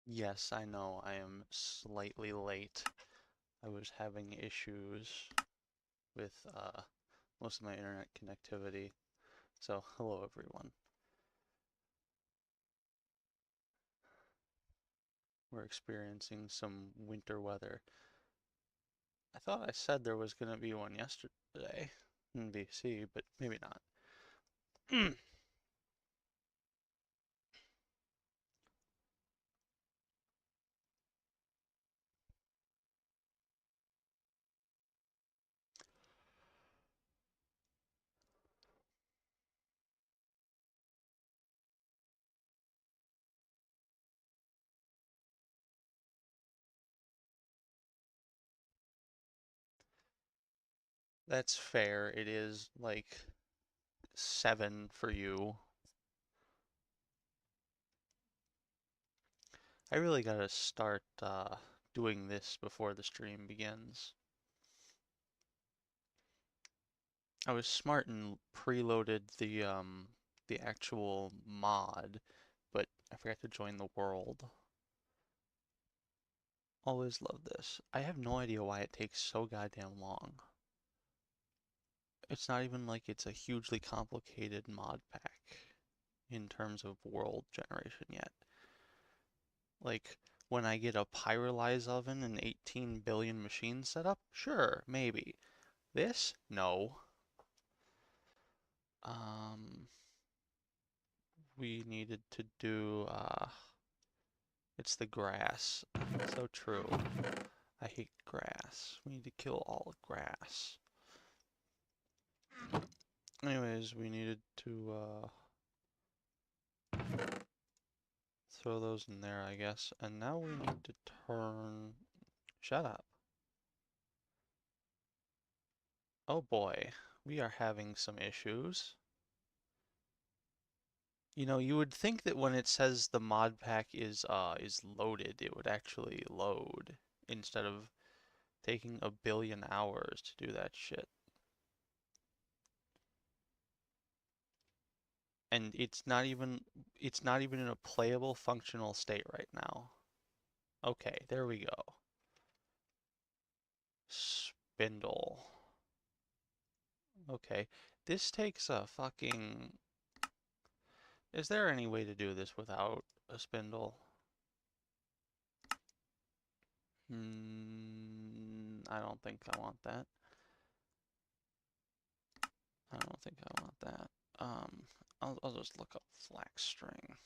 Yes, I know I am slightly late. I was having issues with most of my internet connectivity. So, hello everyone. We're experiencing some winter weather. I thought I said there was going to be one yesterday in BC, but maybe not. That's fair. It is like 7 for you. I really gotta start doing this before the stream begins. I was smart and preloaded the actual mod, but I forgot to join the world. Always love this. I have no idea why it takes so goddamn long. It's not even like it's a hugely complicated mod pack in terms of world generation yet. Like, when I get a pyrolyze oven and 18 billion machines set up, sure, maybe. This? No. Um, we needed to do, it's the grass. So true. I hate grass. We need to kill all the grass. Anyways, we needed to, throw those in there, I guess. And now we need to turn... Shut up. Oh boy, we are having some issues. You know, you would think that when it says the mod pack is loaded, it would actually load instead of taking a billion hours to do that shit. And it's not even in a playable functional state right now. Okay, there we go. Spindle. Okay, this takes a fucking... Is there any way to do this without a spindle? I don't think I want that. I don't think I want that. I'll just look up flax string.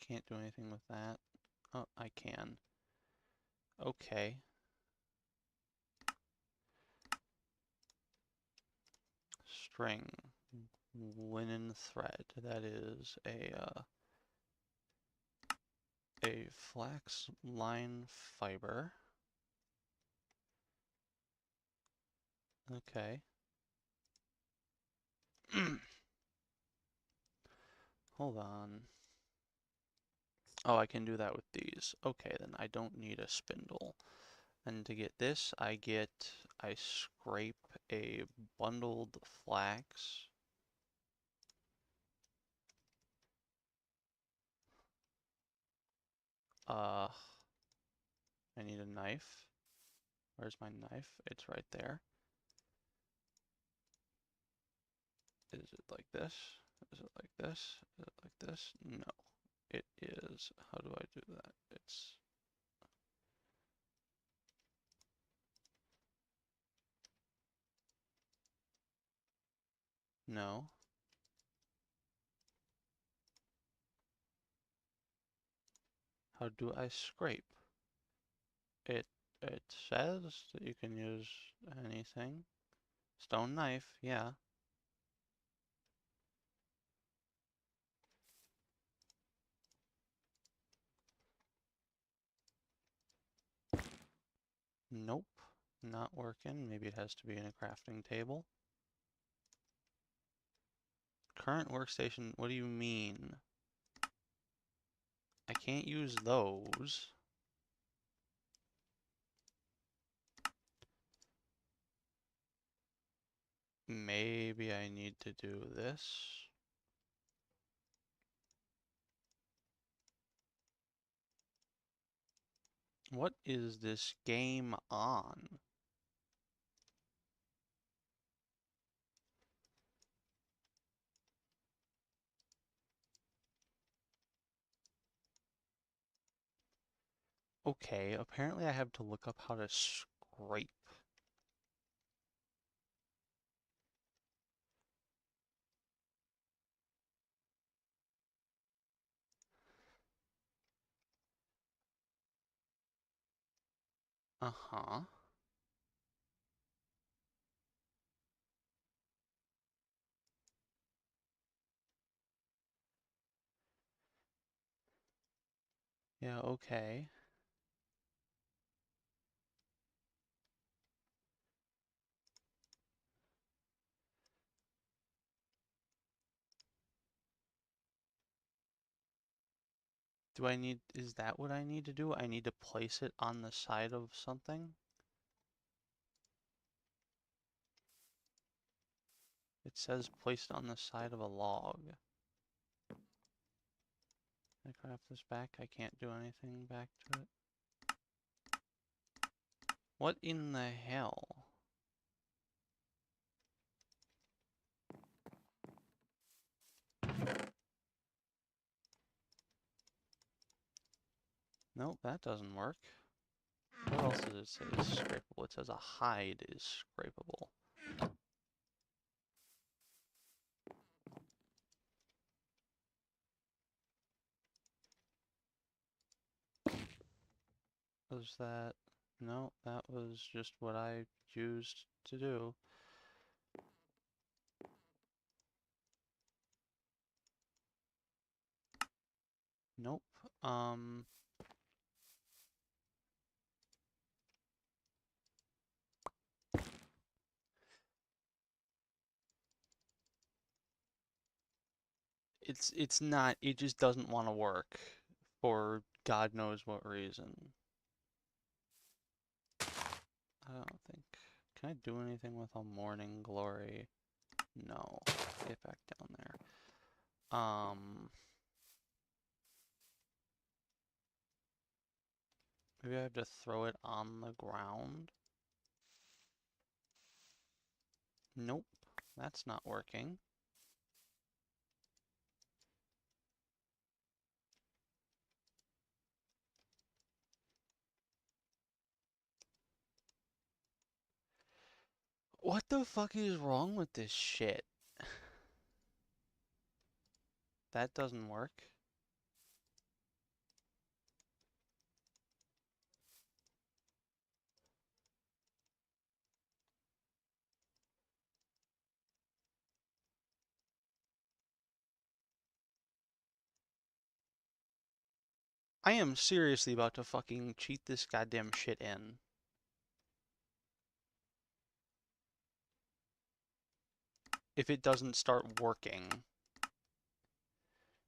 Can't do anything with that. Oh, I can. Okay. String. Linen thread. That is a flax line fiber. Okay. Hold on. Oh, I can do that with these. Okay, then I don't need a spindle. And to get this, I scrape a bundled flax. I need a knife. Where's my knife? It's right there. Is it like this? Is it like this? Is it like this? No. It is. How do I do that? It's. No. How do I scrape? It says that you can use anything. Stone knife, yeah. Nope. Not working. Maybe it has to be in a crafting table. Current workstation, what do you mean? I can't use those. Maybe I need to do this. What is this game on? Okay, apparently I have to look up how to scrape. Uh-huh. Yeah, okay. Is that what I need to do? I need to place it on the side of something? It says placed on the side of a log. Can I craft this back? I can't do anything back to it. What in the hell? Nope, that doesn't work. What else does it say is scrapable? It says a hide is scrapable. Was that? No, that was just what I used to do. Nope. It's not, it just doesn't want to work for God knows what reason. I don't think. Can I do anything with a morning glory? No. Get back down there. Maybe I have to throw it on the ground? Nope. That's not working. What the fuck is wrong with this shit? That doesn't work. I am seriously about to fucking cheat this goddamn shit in. If it doesn't start working.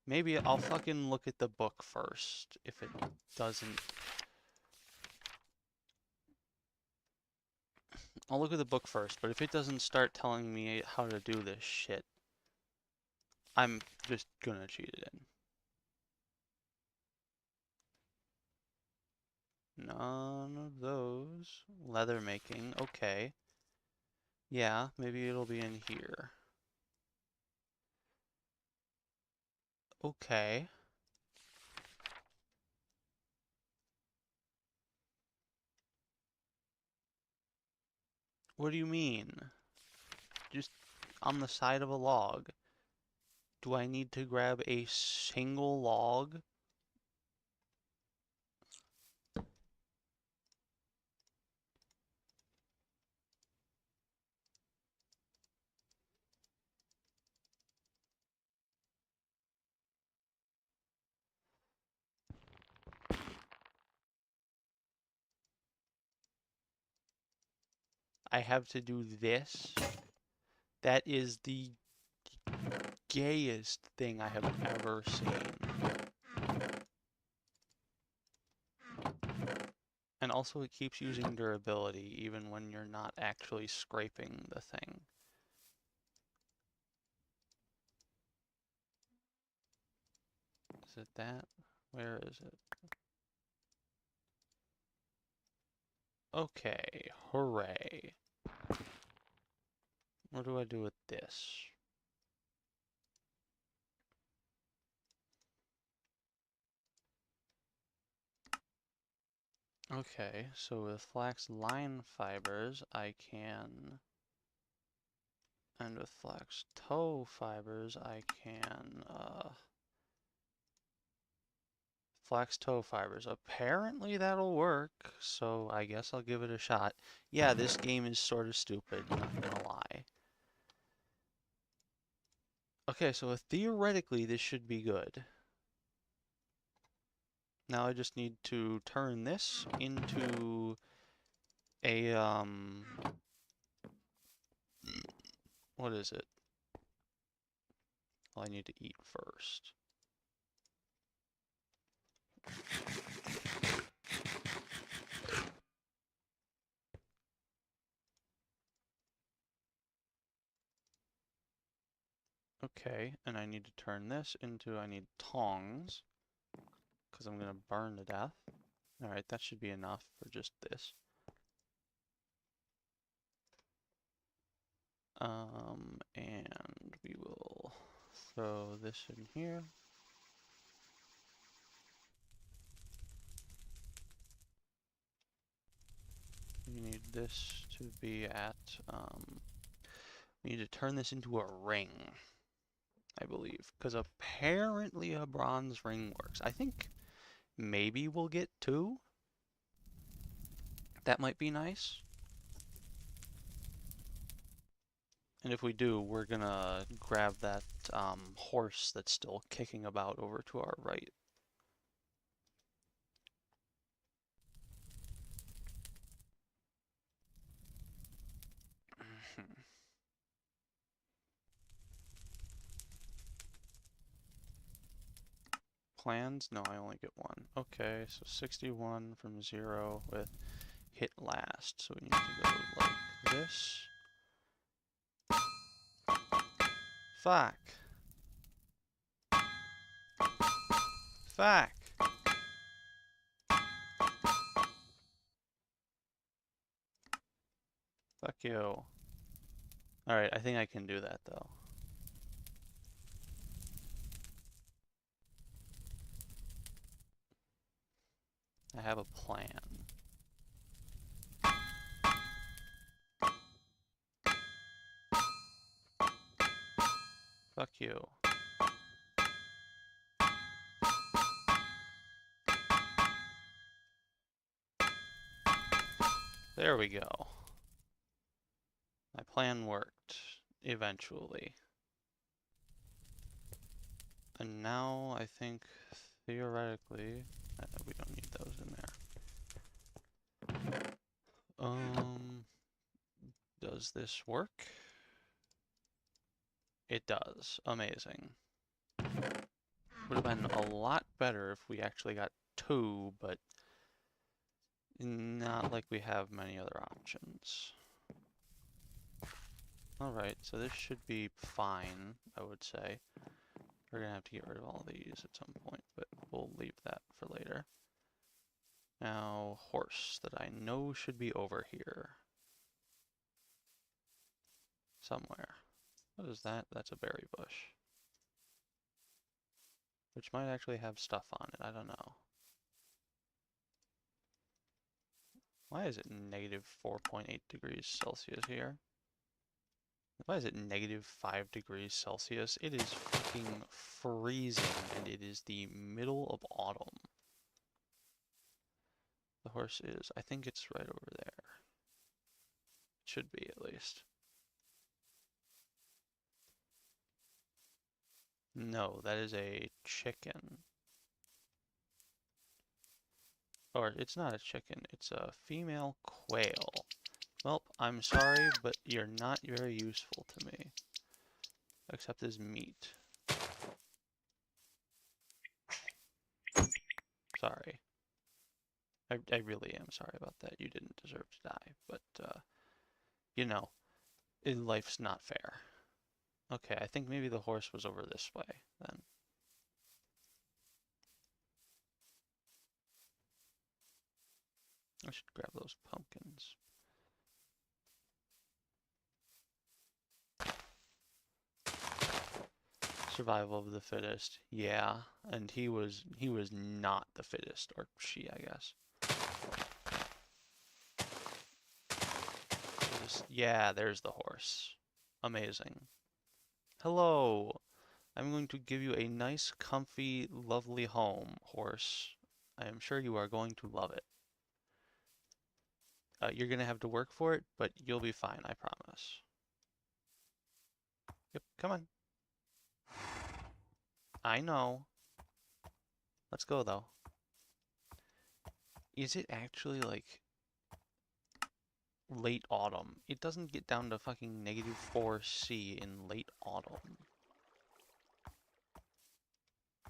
Maybe I'll fucking look at the book first if it doesn't. I'll look at the book first, but if it doesn't start telling me how to do this shit, I'm just gonna cheat it in. None of those. Leather making, okay. Yeah, maybe it'll be in here. Okay. What do you mean? Just on the side of a log. Do I need to grab a single log? I have to do this? That is the gayest thing I have ever seen. And also it keeps using durability even when you're not actually scraping the thing. Is it that? Where is it? Okay, hooray. What do I do with this? Okay, so with flax line fibers, I can, and with flax tow fibers, I can, flax tow fibers. Apparently that'll work, so I guess I'll give it a shot. Yeah, this game is sort of stupid, not gonna lie. Okay, so theoretically this should be good. Now I just need to turn this into a, what is it? Well, I need to eat first. Okay, and I need to turn this into, I need tongs, because I'm going to burn to death. Alright, that should be enough for just this. And we will throw this in here. We need this to be at, we need to turn this into a ring, I believe, because apparently a bronze ring works. I think maybe we'll get two. That might be nice. And if we do, we're gonna grab that horse that's still kicking about over to our right. Plans? No, I only get one. Okay, so 61 from 0 with hit last. So we need to go like this. Fuck. Fuck. Fuck you. Alright, I think I can do that though. I have a plan. Fuck you. There we go. My plan worked. Eventually. And now I think theoretically we don't need those in there. Does this work? It does. Amazing. Would have been a lot better if we actually got 2, but not like we have many other options. Alright, so this should be fine, I would say. We're gonna have to get rid of all these at some point, but we'll leave that for later. Now, horse that I know should be over here. Somewhere. What is that? That's a berry bush. Which might actually have stuff on it, I don't know. Why is it negative 4.8 degrees Celsius here? Why is it negative 5 degrees Celsius? It is fucking freezing, and it is the middle of autumn. The horse is, I think it's right over there. It should be, at least. No, that is a chicken. Or, it's not a chicken, it's a female quail. Well, I'm sorry, but you're not very useful to me. Except as meat. Sorry. I really am sorry about that. You didn't deserve to die, but, you know, life's not fair. Okay, I think maybe the horse was over this way, then. I should grab those pumpkins. Survival of the fittest. Yeah, and he was not the fittest, or she, I guess. Yeah, there's the horse. Amazing. Hello. I'm going to give you a nice, comfy, lovely home, horse. I am sure you are going to love it. You're going to have to work for it, but you'll be fine, I promise. Yep, come on. I know. Let's go, though. Is it actually, like, late autumn? It doesn't get down to fucking negative 4°C in late autumn.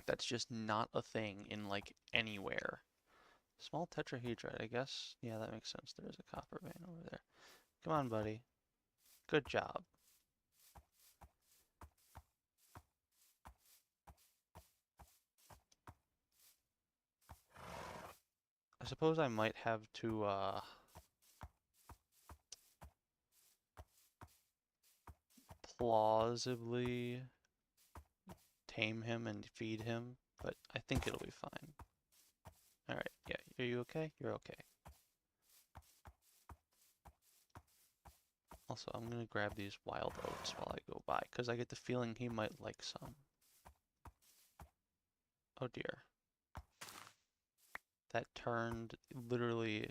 That's just not a thing in, like, anywhere. Small tetrahedrite, I guess. Yeah, that makes sense. There's a copper vein over there. Come on, buddy. Good job. I suppose I might have to, plausibly tame him and feed him, but I think it'll be fine. Alright, yeah, are you okay? You're okay. Also, I'm gonna grab these wild oats while I go by, because I get the feeling he might like some. Oh dear. That turned literally...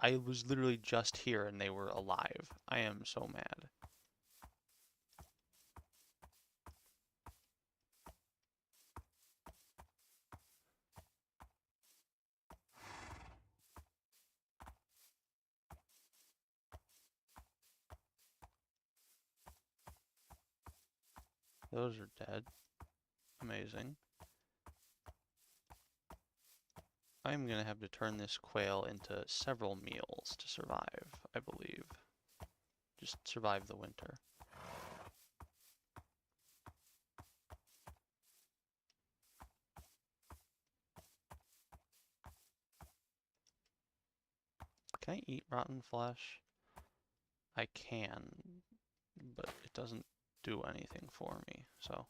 I was literally just here and they were alive. I am so mad. Those are dead. Amazing. I'm gonna have to turn this quail into several meals to survive, I believe. Just survive the winter. Can I eat rotten flesh? I can, but it doesn't do anything for me, so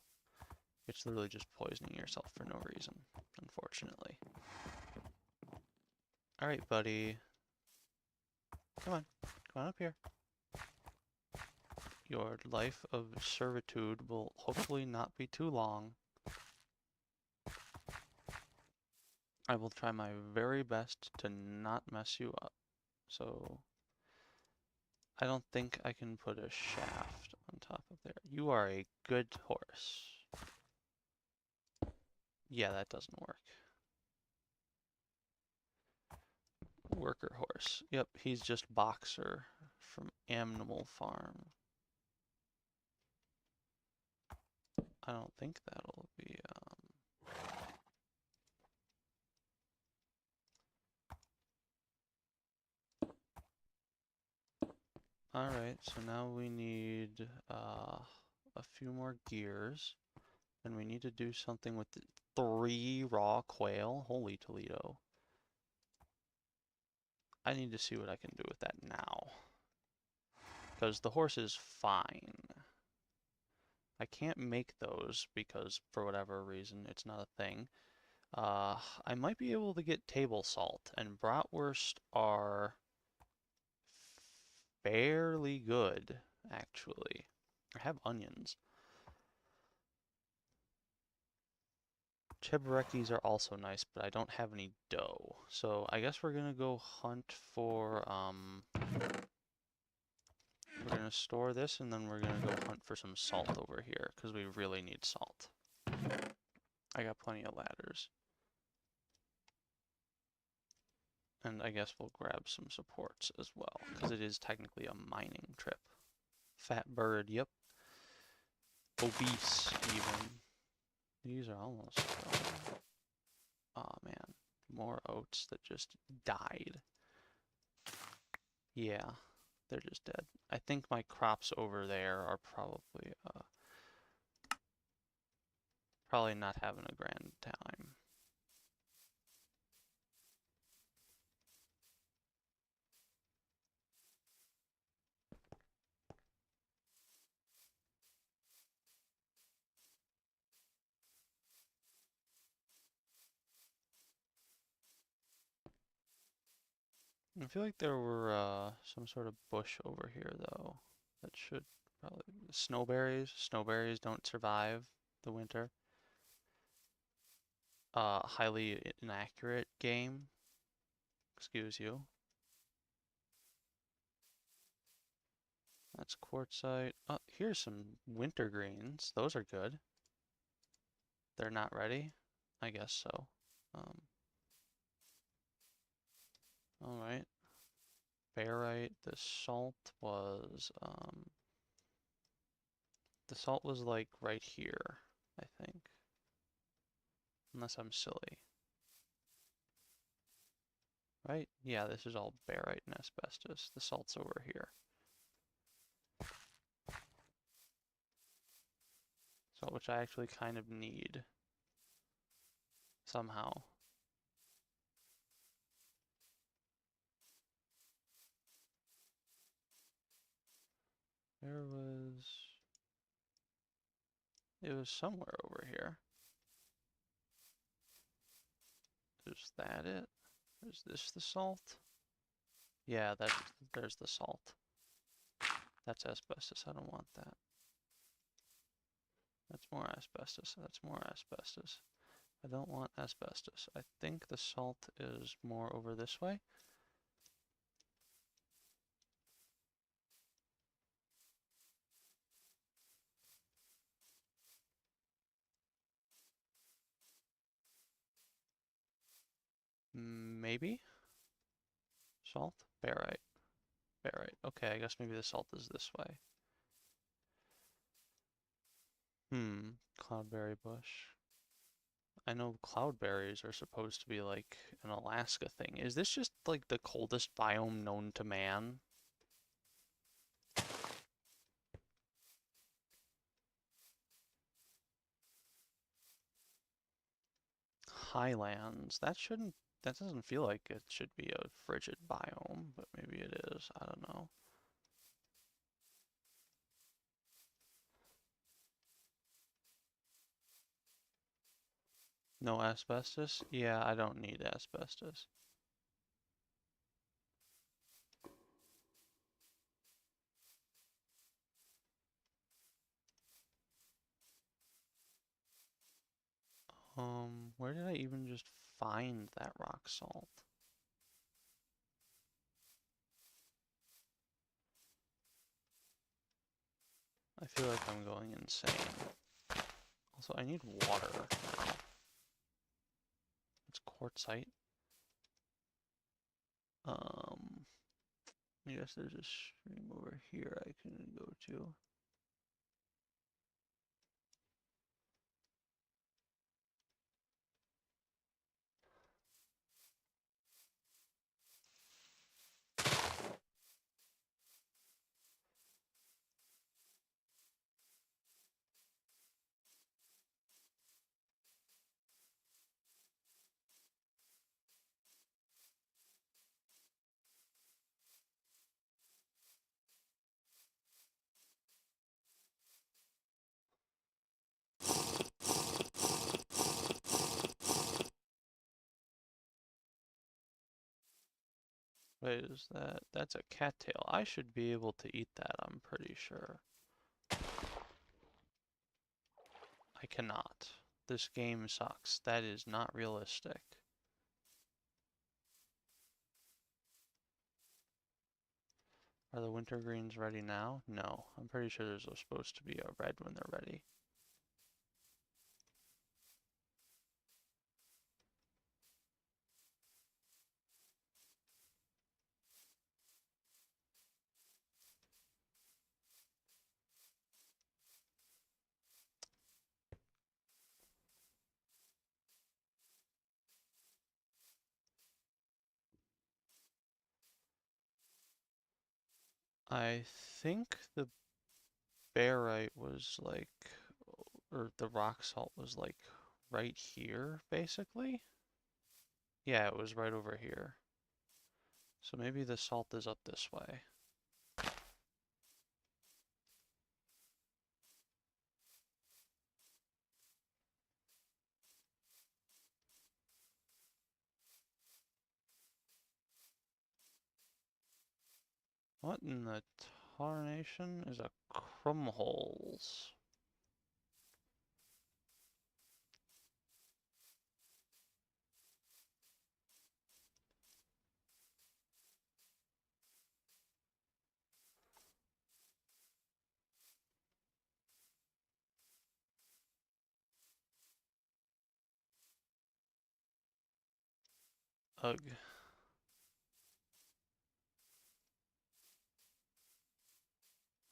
it's literally just poisoning yourself for no reason, unfortunately. Alright, buddy. Come on. Come on up here. Your life of servitude will hopefully not be too long. I will try my very best to not mess you up. So, I don't think I can put a shaft on top of there. You are a good horse. Yeah, that doesn't work. Worker horse. Yep, he's just Boxer from Animal Farm. I don't think that'll be, Alright, so now we need a few more gears. And we need to do something with the 3 raw quail. Holy Toledo. I need to see what I can do with that now. Because the horse is fine. I can't make those because for whatever reason it's not a thing. I might be able to get table salt, and bratwurst are fairly good, actually. I have onions. Cheburekis are also nice, but I don't have any dough. So I guess we're gonna go hunt for, we're gonna store this and then we're gonna go hunt for some salt over here, because we really need salt. I got plenty of ladders. And I guess we'll grab some supports as well, because it is technically a mining trip. Fat bird, yep. Obese, even. These are almost gone. Oh man, more oats that just died. Yeah, they're just dead. I think my crops over there are probably not having a grand time. I feel like there were some sort of bush over here though that should probably snowberries. Snowberries don't survive the winter. Highly inaccurate game. Excuse you. That's quartzite. Oh, here's some winter greens. Those are good. They're not ready? I guess so. Alright. Barite. The salt was like right here, I think. Unless I'm silly. Right? Yeah, this is all barite and asbestos. The salt's over here. Salt, which I actually kind of need. Somehow. It was somewhere over here. Is that it? Is this the salt? Yeah, there's the salt. That's asbestos. I don't want that. That's more asbestos. That's more asbestos. I don't want asbestos. I think the salt is more over this way. Maybe? Salt? Barite. Barite. Okay, I guess maybe the salt is this way. Cloudberry bush. I know cloudberries are supposed to be like an Alaska thing. Is this just like the coldest biome known to man? Highlands. That doesn't feel like it should be a frigid biome, but maybe it is. I don't know. No asbestos? Yeah, I don't need asbestos. Where did I even just find that rock salt? I feel like I'm going insane. Also, I need water now. It's quartzite. I guess there's a stream over here I can go to. Wait, is that... That's a cattail. I should be able to eat that, I'm pretty sure. I cannot. This game sucks. That is not realistic. Are the wintergreens ready now? No. I'm pretty sure there's supposed to be a red when they're ready. I think the barite was like, or the rock salt was like right here, basically. Yeah, it was right over here. So maybe the salt is up this way. What in the tarnation is a crumholes? Ugh.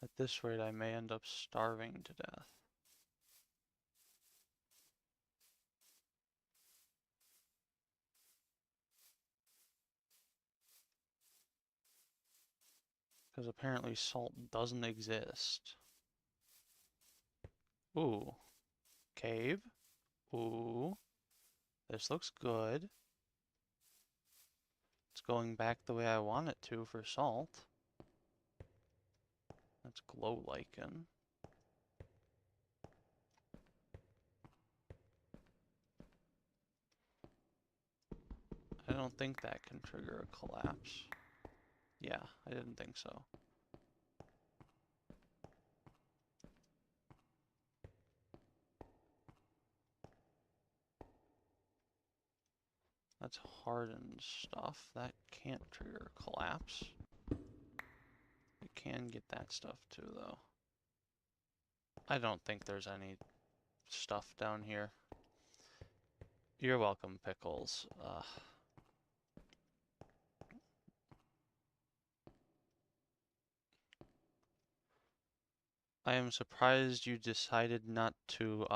At this rate, I may end up starving to death. Because apparently salt doesn't exist. Ooh. Cave? Ooh. This looks good. It's going back the way I want it to for salt. That's glow lichen. I don't think that can trigger a collapse. Yeah, I didn't think so. That's hardened stuff. That can't trigger a collapse. We can get that stuff too, though. I don't think there's any stuff down here. You're welcome, Pickles. I am surprised you decided not to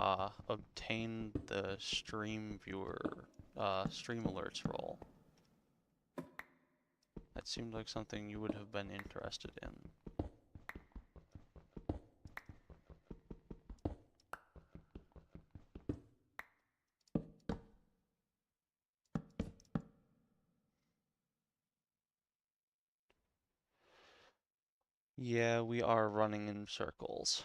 obtain the stream viewer, stream alerts role. That seemed like something you would have been interested in. Yeah, we are running in circles.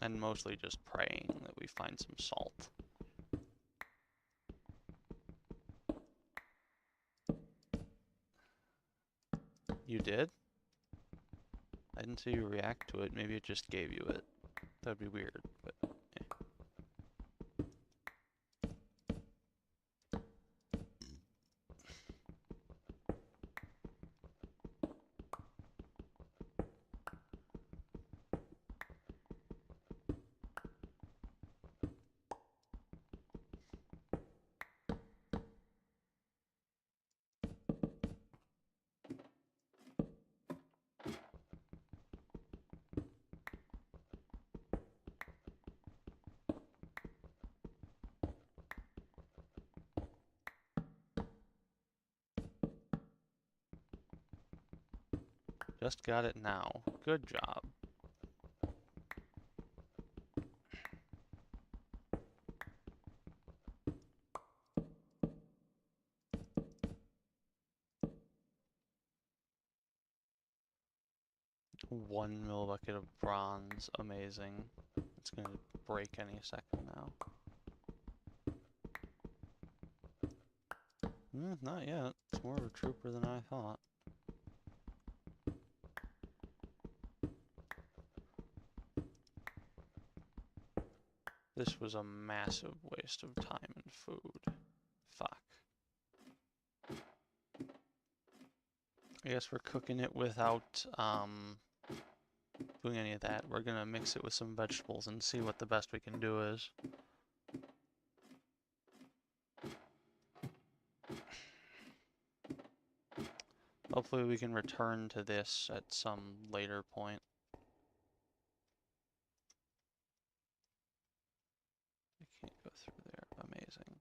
And mostly just praying that we find some salt. You did? I didn't see you react to it. Maybe it just gave you it. That'd be weird, but eh. Just got it now. Good job. One millibucket of bronze. Amazing. It's gonna break any second now. Not yet. It's more of a trooper than I thought. This was a massive waste of time and food. Fuck. I guess we're cooking it without doing any of that. We're gonna mix it with some vegetables and see what the best we can do is. Hopefully we can return to this at some later point. I can't go through there. Amazing.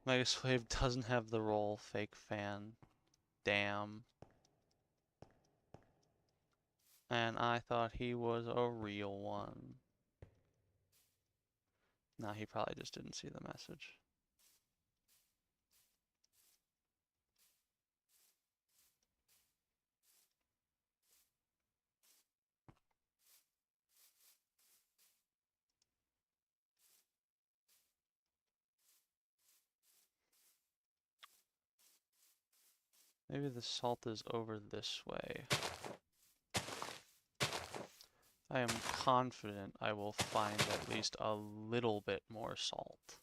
Mega Slave doesn't have the roll. Fake fan. Damn. And I thought he was a real one. Nah, he probably just didn't see the message. Maybe the salt is over this way. I am confident I will find at least a little bit more salt.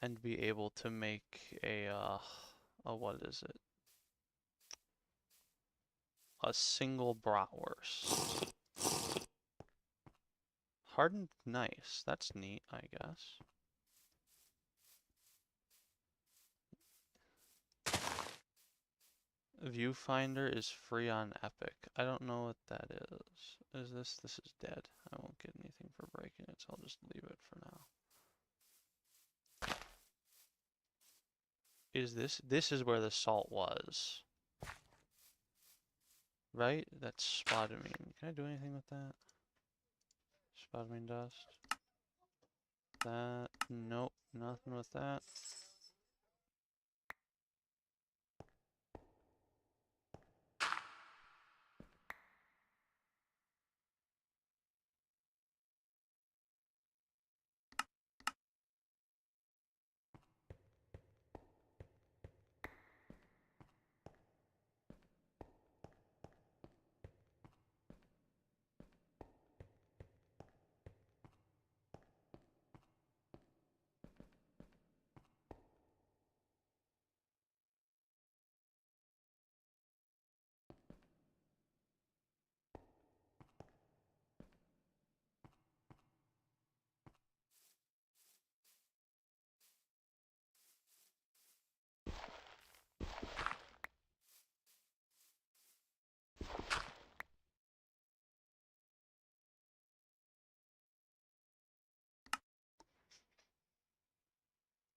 And be able to make a what is it? A single bratwurst. Hardened nice. That's neat, I guess. Viewfinder is free on Epic. I don't know what that is. This is dead. I won't get anything for breaking it, so I'll just leave it for now. Is this is where the salt was. Right? That's spodumene. Can I do anything with that? Spodumene dust. That, nope, nothing with that.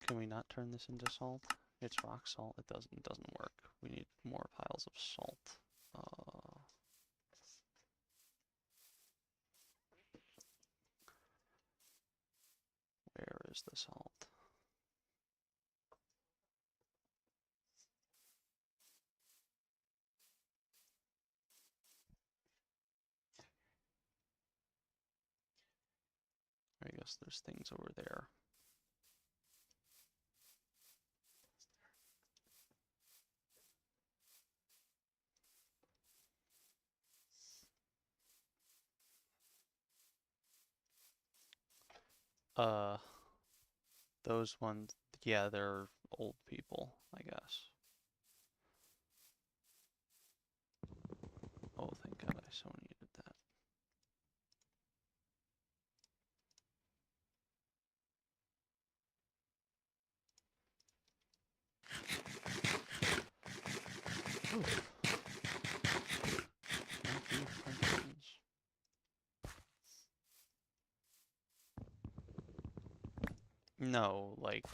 Can we not turn this into salt? It's rock salt. It doesn't work. We need more piles of salt. Where is the salt? I guess there's things over there. Those ones, yeah, they're old people, I guess. Oh, thank God, I so needed that. Oof. No, like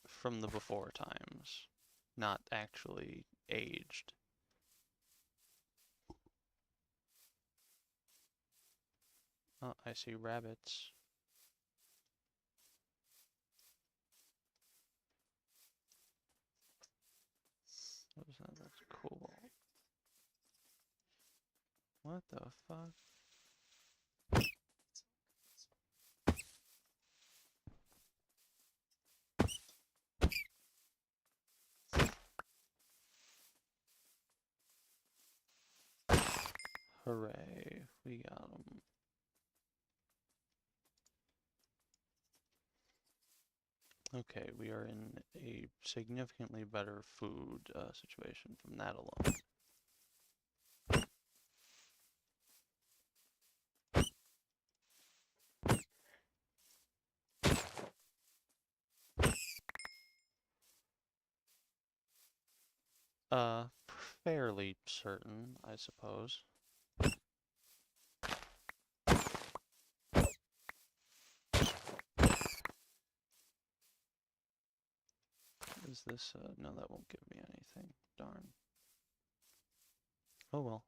from the before times, not actually aged. Oh, I see rabbits. What was that? That's cool. What the fuck? Hooray, we got them. Okay, we are in a significantly better food situation from that alone. Fairly certain, I suppose. Is this, no, that won't give me anything. Darn. Oh well.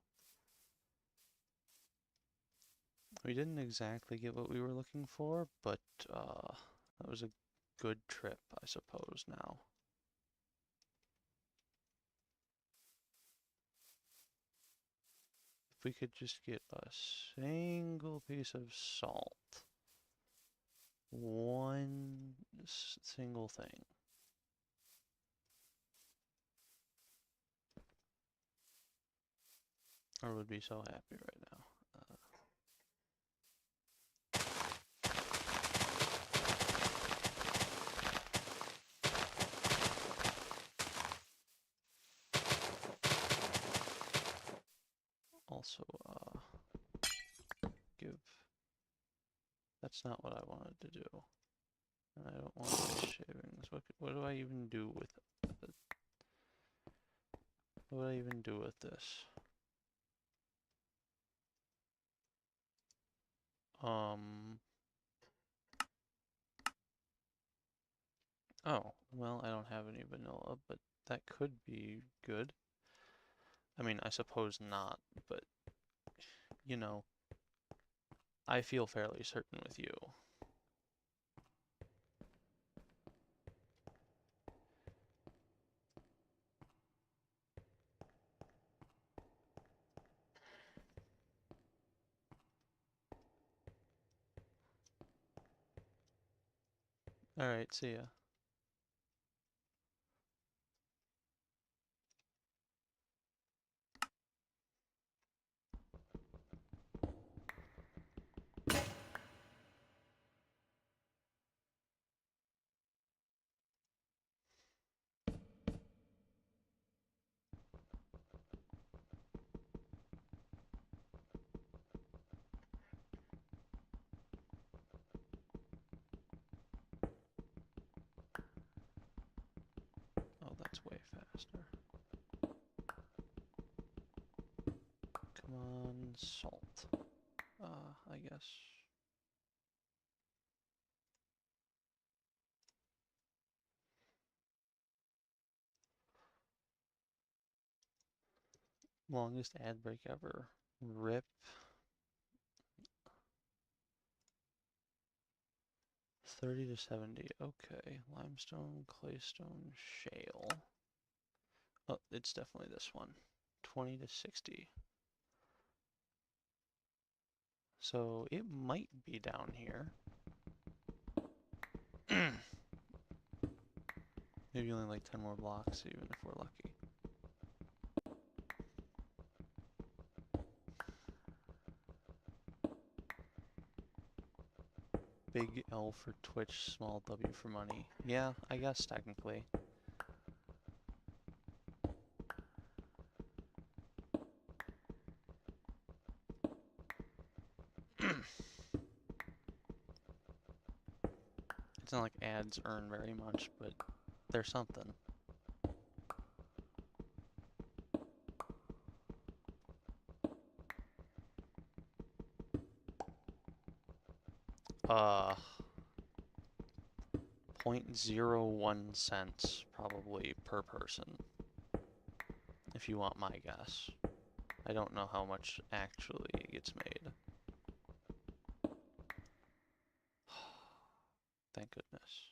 We didn't exactly get what we were looking for, but, that was a good trip, I suppose, now. If we could just get a single piece of salt. One single thing. I would be so happy right now. Also, give... That's not what I wanted to do. And I don't want these shavings. What do I even do with it? What do I even do with this? Oh, well, I don't have any vanilla, but that could be good. I mean, I suppose not, but, you know, I feel fairly certain with you. Alright, see ya. Oh, that's way faster. Come on, salt. I guess. Longest ad break ever. RIP. 30 to 70. Okay. Limestone, claystone, shale. Oh, it's definitely this one. 20 to 60. So it might be down here. Maybe only like 10 more blocks, even if we're lucky. Big L for Twitch, small W for money. Yeah, I guess technically. It's not like ads earn very much, but they're something. Uh, 0.01 cents probably per person, if you want my guess. I don't know how much actually gets made. Thank goodness.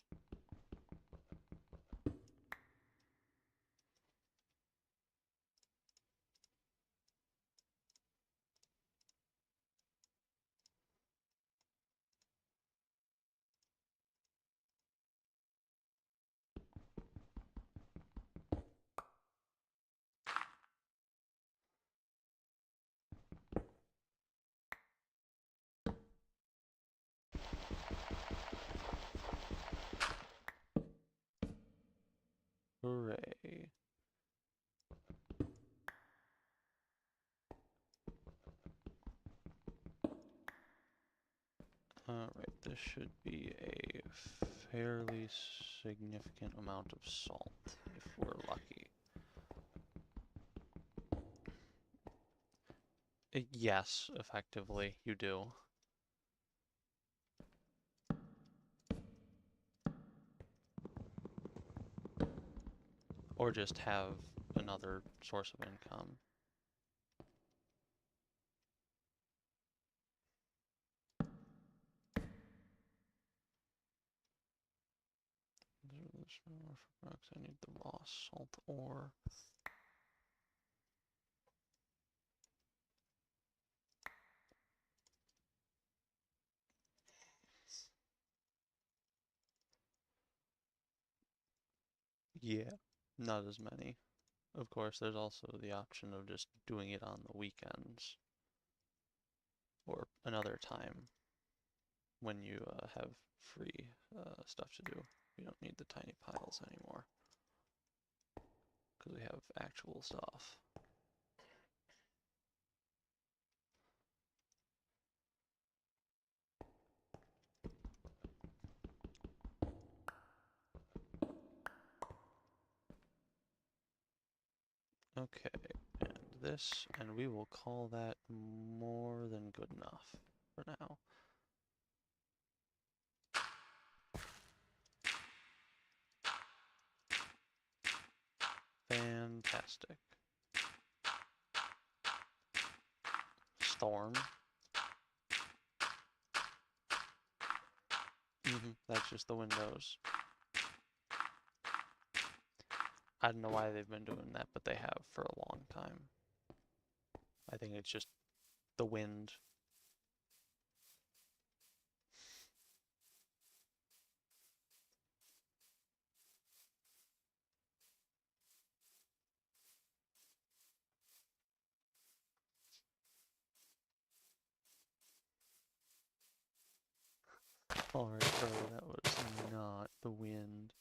this should be a fairly significant amount of salt, if we're lucky. Yes, effectively, you do. Or just have another source of income. I need the raw salt ore. Yeah, not as many. Of course, there's also the option of just doing it on the weekends or another time when you have free stuff to do. We don't need the tiny piles anymore because we have actual stuff. Okay, and this, and we will call that more than good enough for now. Fantastic. Storm. That's just the windows. I don't know why they've been doing that, but they have for a long time. I think it's just the wind. Alright, bro, that was not the wind.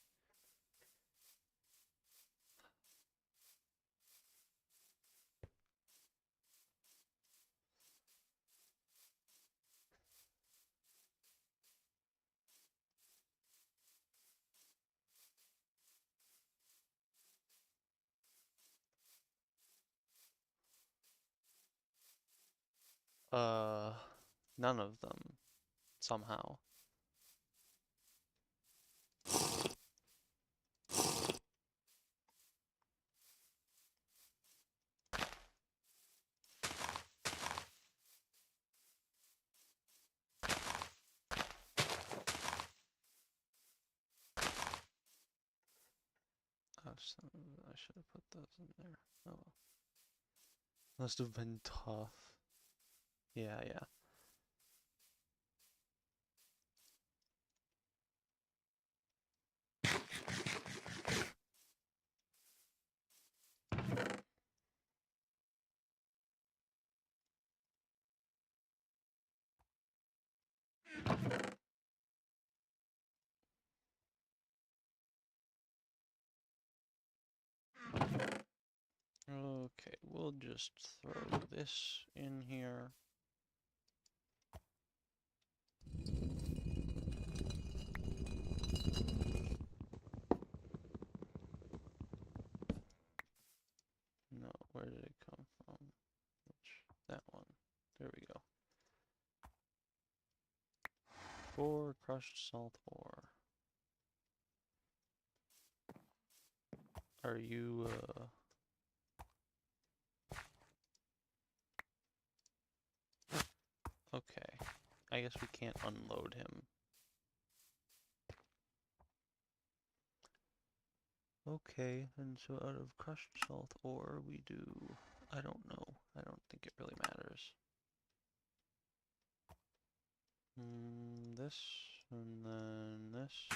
None of them, somehow. I should have put those in there. Oh well. Must have been tough. Yeah, yeah. Okay, we'll just throw this in here. No, where did it come from? That one. There we go. 4 crushed salt ore. Are you, okay. I guess we can't unload him. Okay, and so out of crushed salt ore we do, I don't know. I don't think it really matters. This, and then this.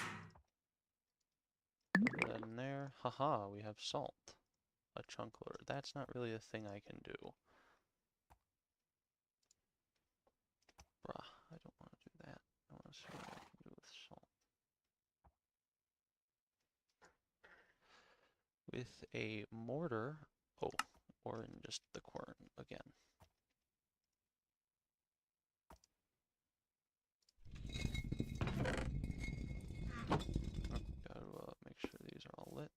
Put that in there. Haha, we have salt. A chunk loader. That's not really a thing I can do. Bruh, I don't want to do that. I want to see what I can do with salt. With a mortar, oh, or in just the quern again. Gotta make sure these are all lit.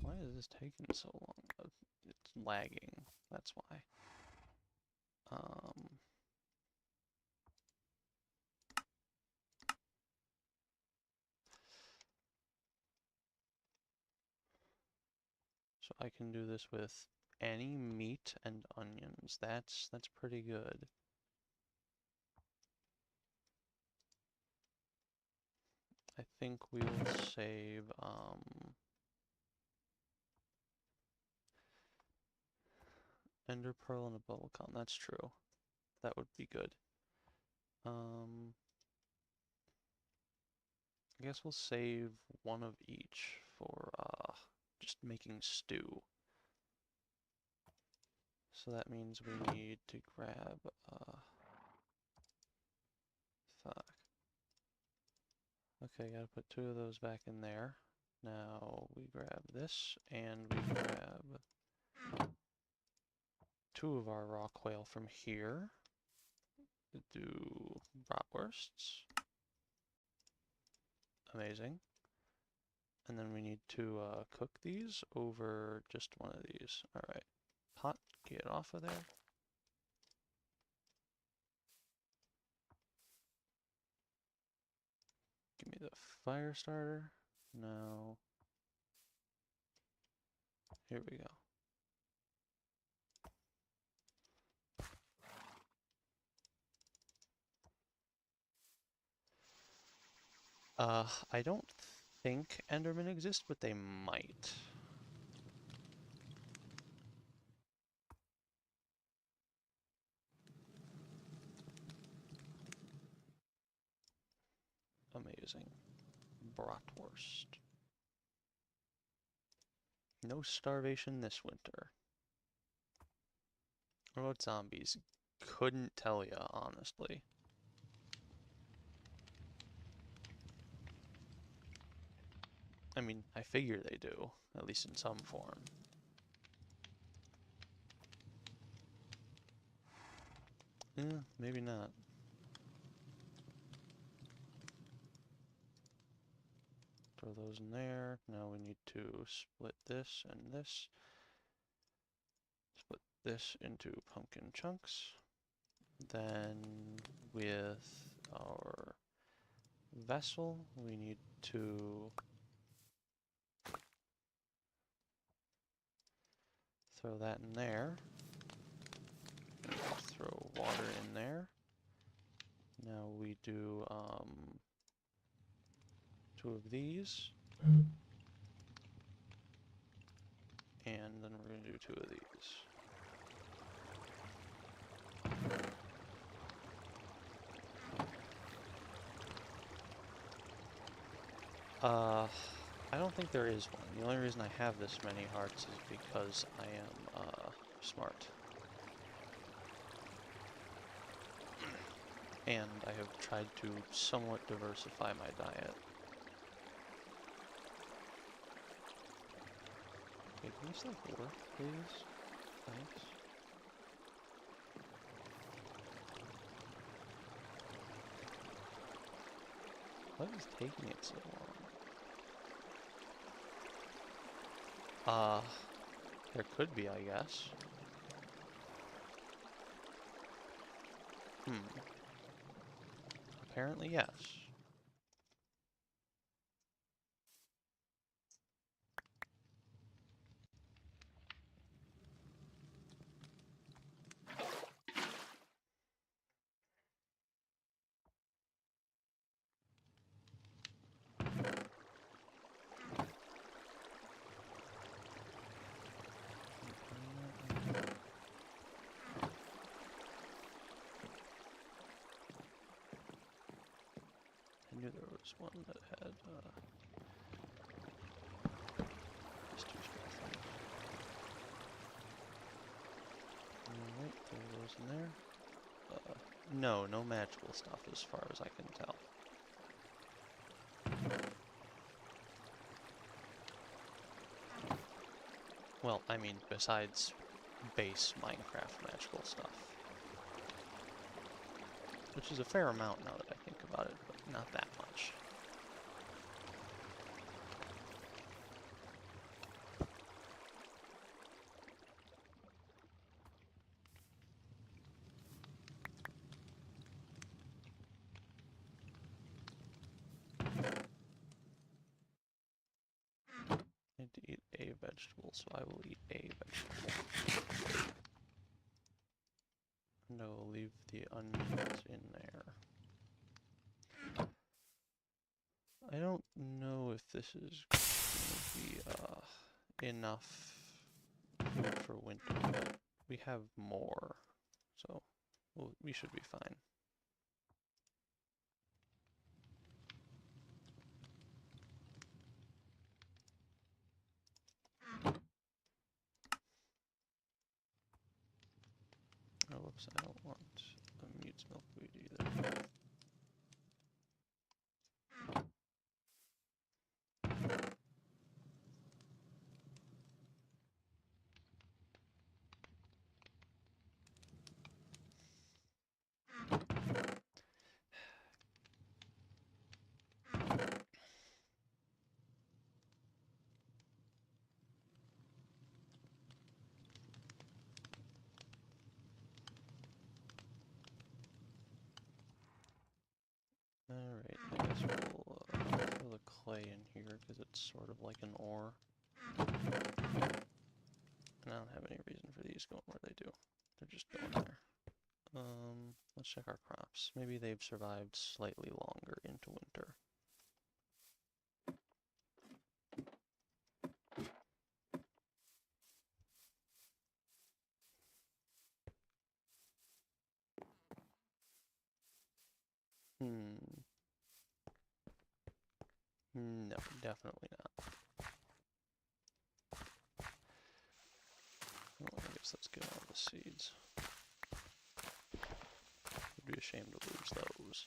Why is this taking so long? It's lagging, that's why. So I can do this with any meat and onions. That's pretty good. I think we will save Ender Pearl and a Bubblegum. That's true. That would be good. I guess we'll save one of each for just making stew. So that means we need to grab fuck. Okay, gotta put 2 of those back in there. Now we grab this and we grab 2 of our raw quail from here. Do bratwursts. Amazing. And then we need to cook these over just one of these. Alright. Pot, get off of there. Give me the fire starter. No. Here we go. I don't think Endermen exist, but they might. Amazing. Bratwurst. No starvation this winter. What about zombies? Couldn't tell ya, honestly. I mean, I figure they do, at least in some form. Yeah, maybe not. Throw those in there. Now we need to split this and this. Split this into pumpkin chunks. Then with our vessel, we need to throw that in there. Throw water in there. Now we do 2 of these. And then we're going to do 2 of these. I don't think there is one. The only reason I have this many hearts is because I am smart. And I have tried to somewhat diversify my diet. Okay, can this like work, please? Thanks. What is taking it so long? There could be, I guess. Apparently, yes. I knew there was one that had just 2 small things. Alright, throw those in there. No, no magical stuff as far as I can tell. Well, I mean, besides base Minecraft magical stuff. Which is a fair amount now that I think about it, but not that much. I need to eat a vegetable, so I will eat a vegetable. And I will leave the onions in there. I don't know if this is going to be enough food for winter, but we have more, so we should be fine. Oh, whoops, I don't want a mute's milkweed either. Alright, I guess we'll throw the clay in here because it's sort of like an ore. And I don't have any reason for these going where they do. They're just going there. Let's check our crops. Maybe they've survived slightly longer into winter. No, definitely not. Well, I guess let's get all the seeds. I'd be ashamed to lose those.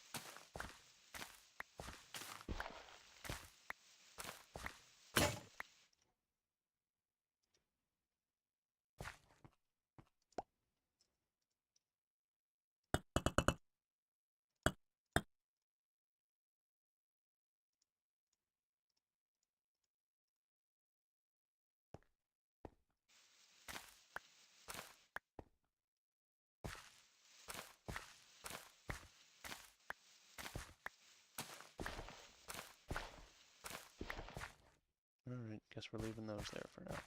Alright, guess we're leaving those there for now.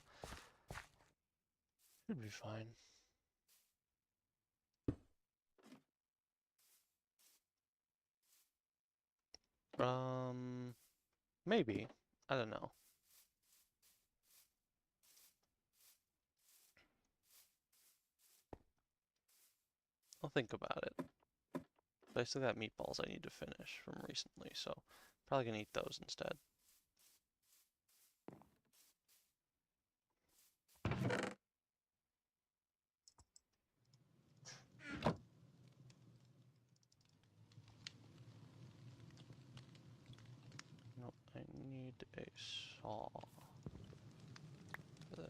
Should be fine. Maybe. I don't know. I'll think about it. But I still got meatballs I need to finish from recently, so probably gonna eat those instead. Nope, I need a saw for this.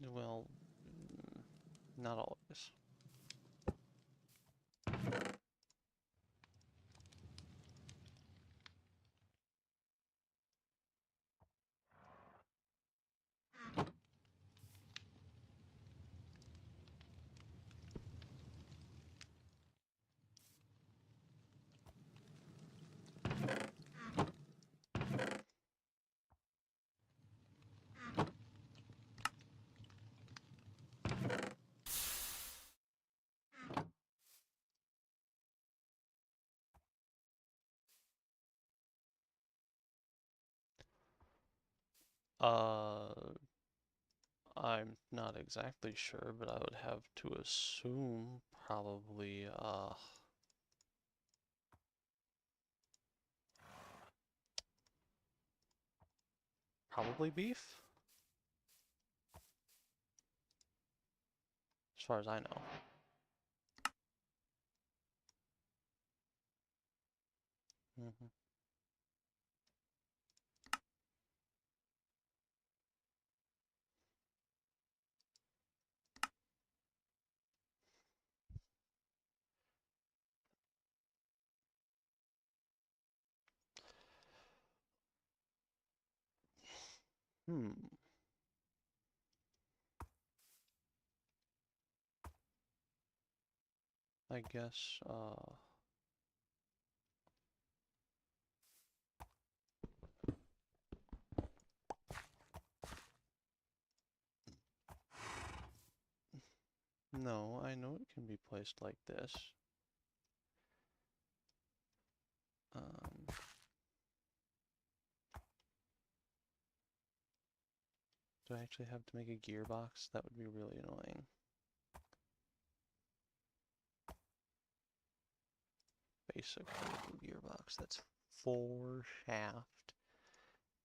Well, not always. I'm not exactly sure, but I would have to assume probably, Probably beef, as far as I know. Mm-hmm. I guess, no, I know it can be placed like this. Do I actually have to make a gearbox? That would be really annoying. Basic gearbox, that's 4 shaft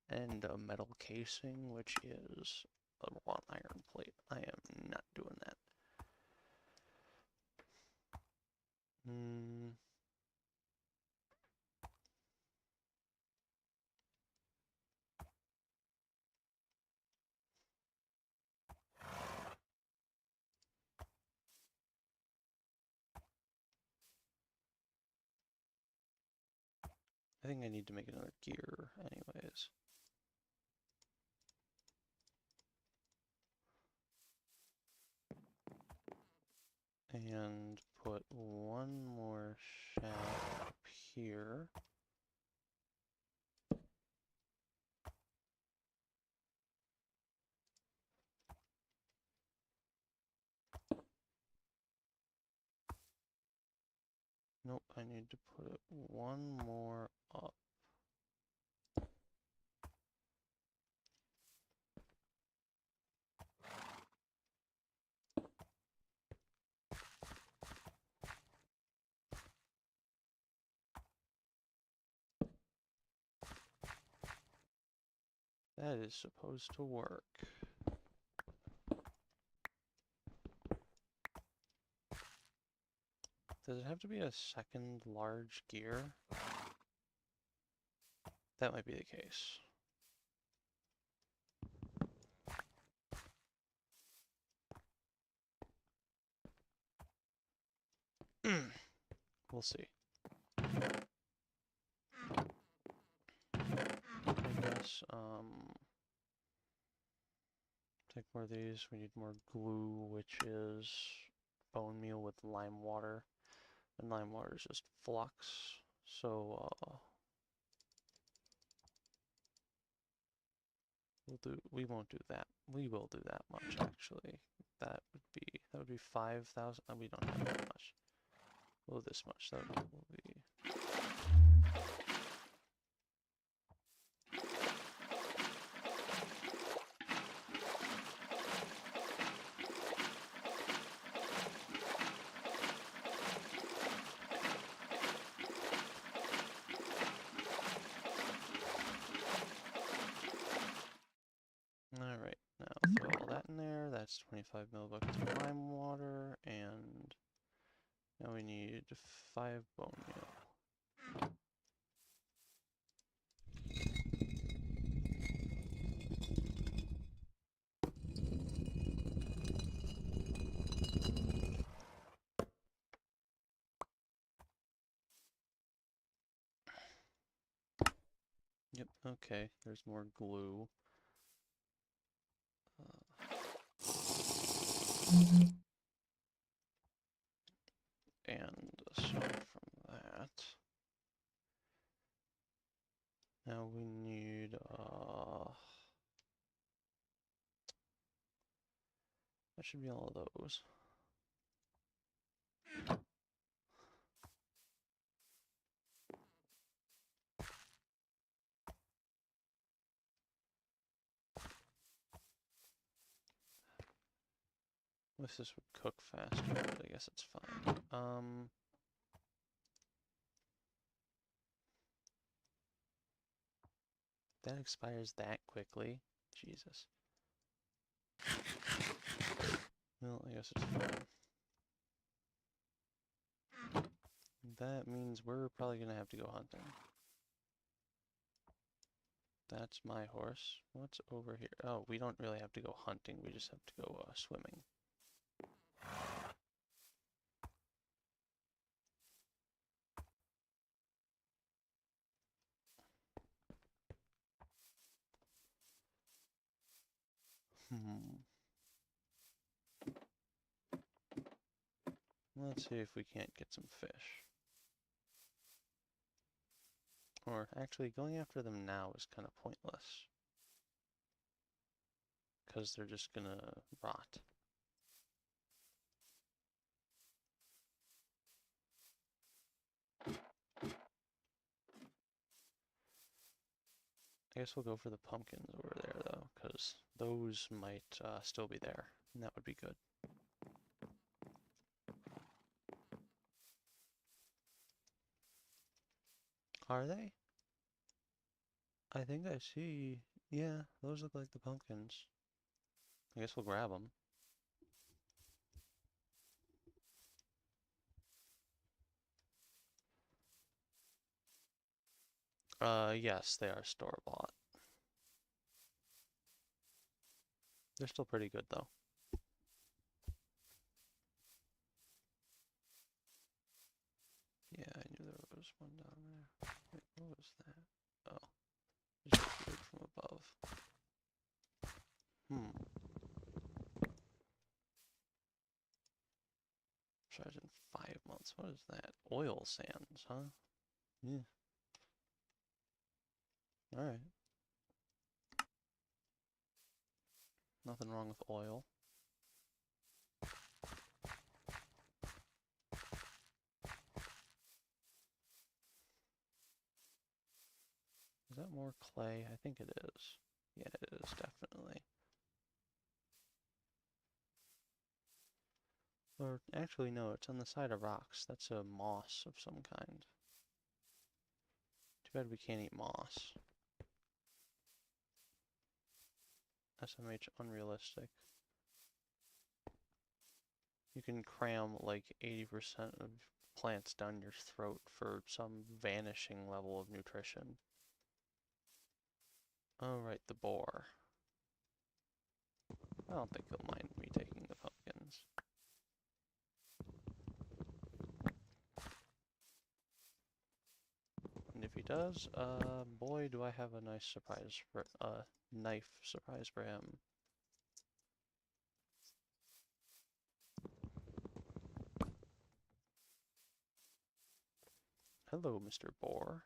and a metal casing, which is a wrought iron plate. I am not doing that. I think I need to make another gear anyways. And put one more shaft up here. Nope, I need to put it one more up. That is supposed to work. Does it have to be a second large gear? That might be the case. We'll see. I guess, take more of these. We need more glue, which is bone meal with lime water. And lime water is just flux. So, we won't do that. We will do that much, actually. That would be 5,000. We don't have that much. Well, this much. That will be. Alright, now throw all that in there. That's 25 millibuckets of lime water, and now we need 5 bone meal. Yep, okay, there's more glue. And aside from that, now we need, that should be all of those. Wish this would cook faster, but I guess it's fine. that expires that quickly. Jesus. Well, I guess it's fine. That means we're probably gonna have to go hunting. That's my horse. What's over here? Oh, we don't really have to go hunting. We just have to go swimming. Let's see if we can't get some fish. Or actually, going after them now is kind of pointless. Because they're just gonna rot. I guess we'll go for the pumpkins over there, though, because those might still be there, and that would be good. Are they? I think I see. Yeah, those look like the pumpkins. I guess we'll grab them. Yes, they are store-bought. They're still pretty good, though. Yeah, I knew there was one down there. Wait, what was that? Oh, just appeared from above. Charged in 5 months. What is that? Oil sands, huh? Yeah. Alright. Nothing wrong with oil. Is that more clay? I think it is. Yeah, it is, definitely. Or, actually, no, it's on the side of rocks. That's a moss of some kind. Too bad we can't eat moss. SMH unrealistic. You can cram like 80% of plants down your throat for some vanishing level of nutrition. Alright, the boar. I don't think he'll mind me taking the pumpkins. And if he does, boy, do I have a nice surprise for, knife surprise for him. Hello, Mr. Boar.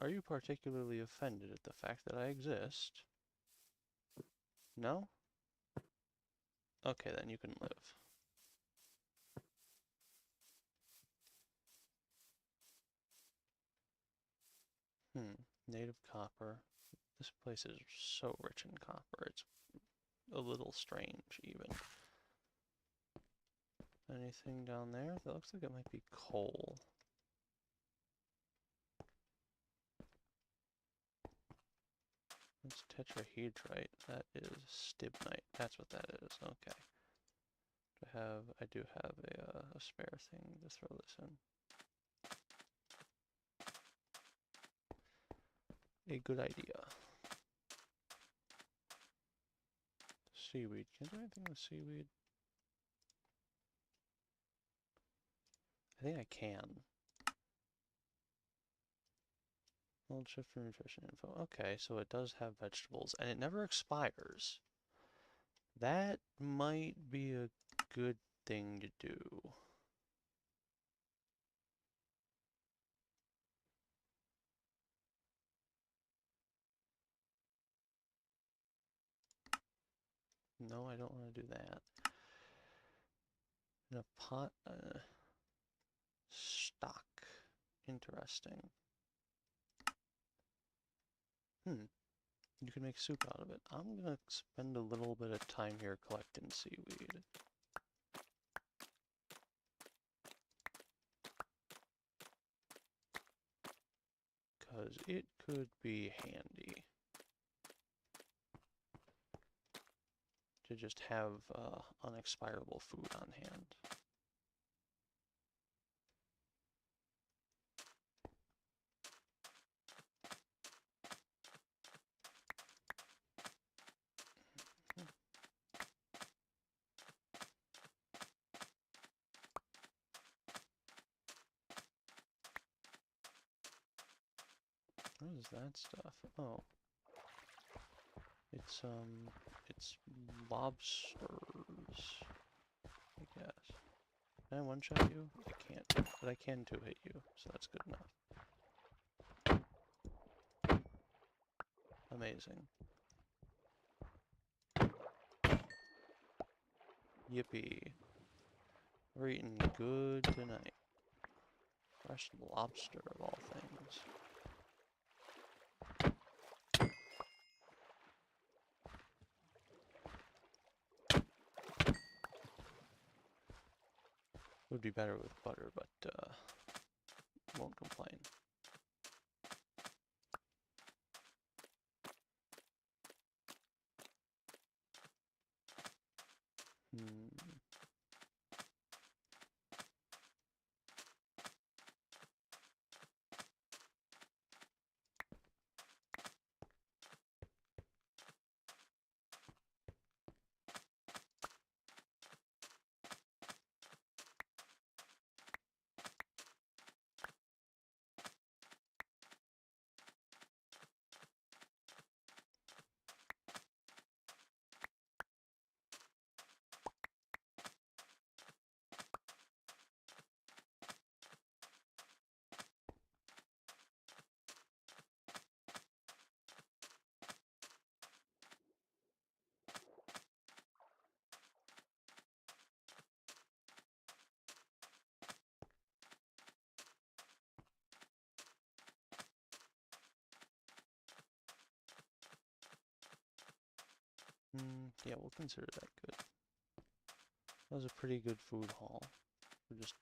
Are you particularly offended at the fact that I exist? No? Okay, then you can live. Native copper. This place is so rich in copper, it's a little strange, even. Anything down there? That looks like it might be coal. That's tetrahedrite. That is stibnite. That's what that is. Okay. I do have a spare thing to throw this in. A good idea. Seaweed. Can I do anything with seaweed? I think I can. Hold shift for nutrition info. Okay, so it does have vegetables, and it never expires. That might be a good thing to do. No, I don't want to do that. In a pot, stock. Interesting. You can make soup out of it. I'm gonna spend a little bit of time here collecting seaweed. because it could be handy to just have unexpirable food on hand. What is that stuff? Oh. It's lobsters, I guess. Can I one-shot you? I can't, but I can two-hit you, so that's good enough. Amazing. Yippee. We're eating good tonight. Fresh lobster of all things. Would be better with butter, but won't complain. Yeah, we'll consider that good. That was a pretty good food haul. We're just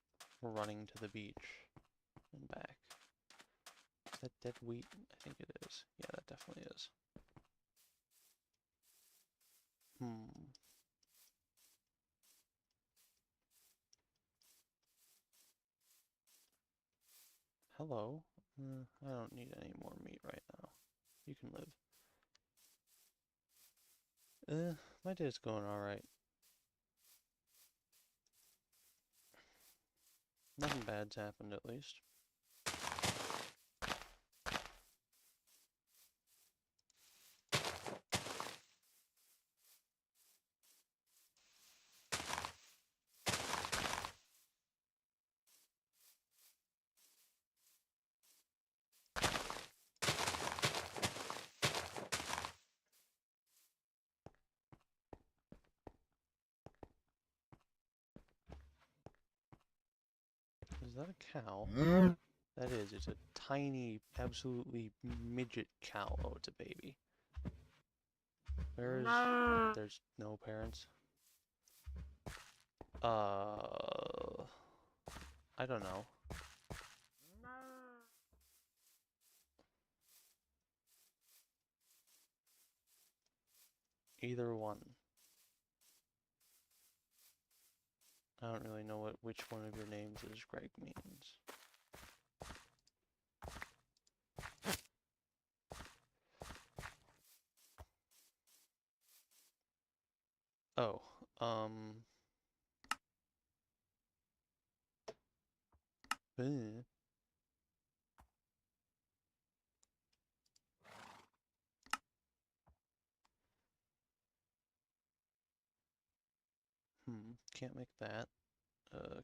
running to the beach and back. Is that dead wheat? I think it is. Yeah, that definitely is. Hello. I don't need any more meat right now. You can live. My day's going alright. Nothing bad's happened, at least. Is that a cow? That is. It's a tiny, absolutely midget cow. Oh, it's a baby. There's no parents. I don't know. Either one. I don't really know which one of your names is Greg means. Oh, can't make that.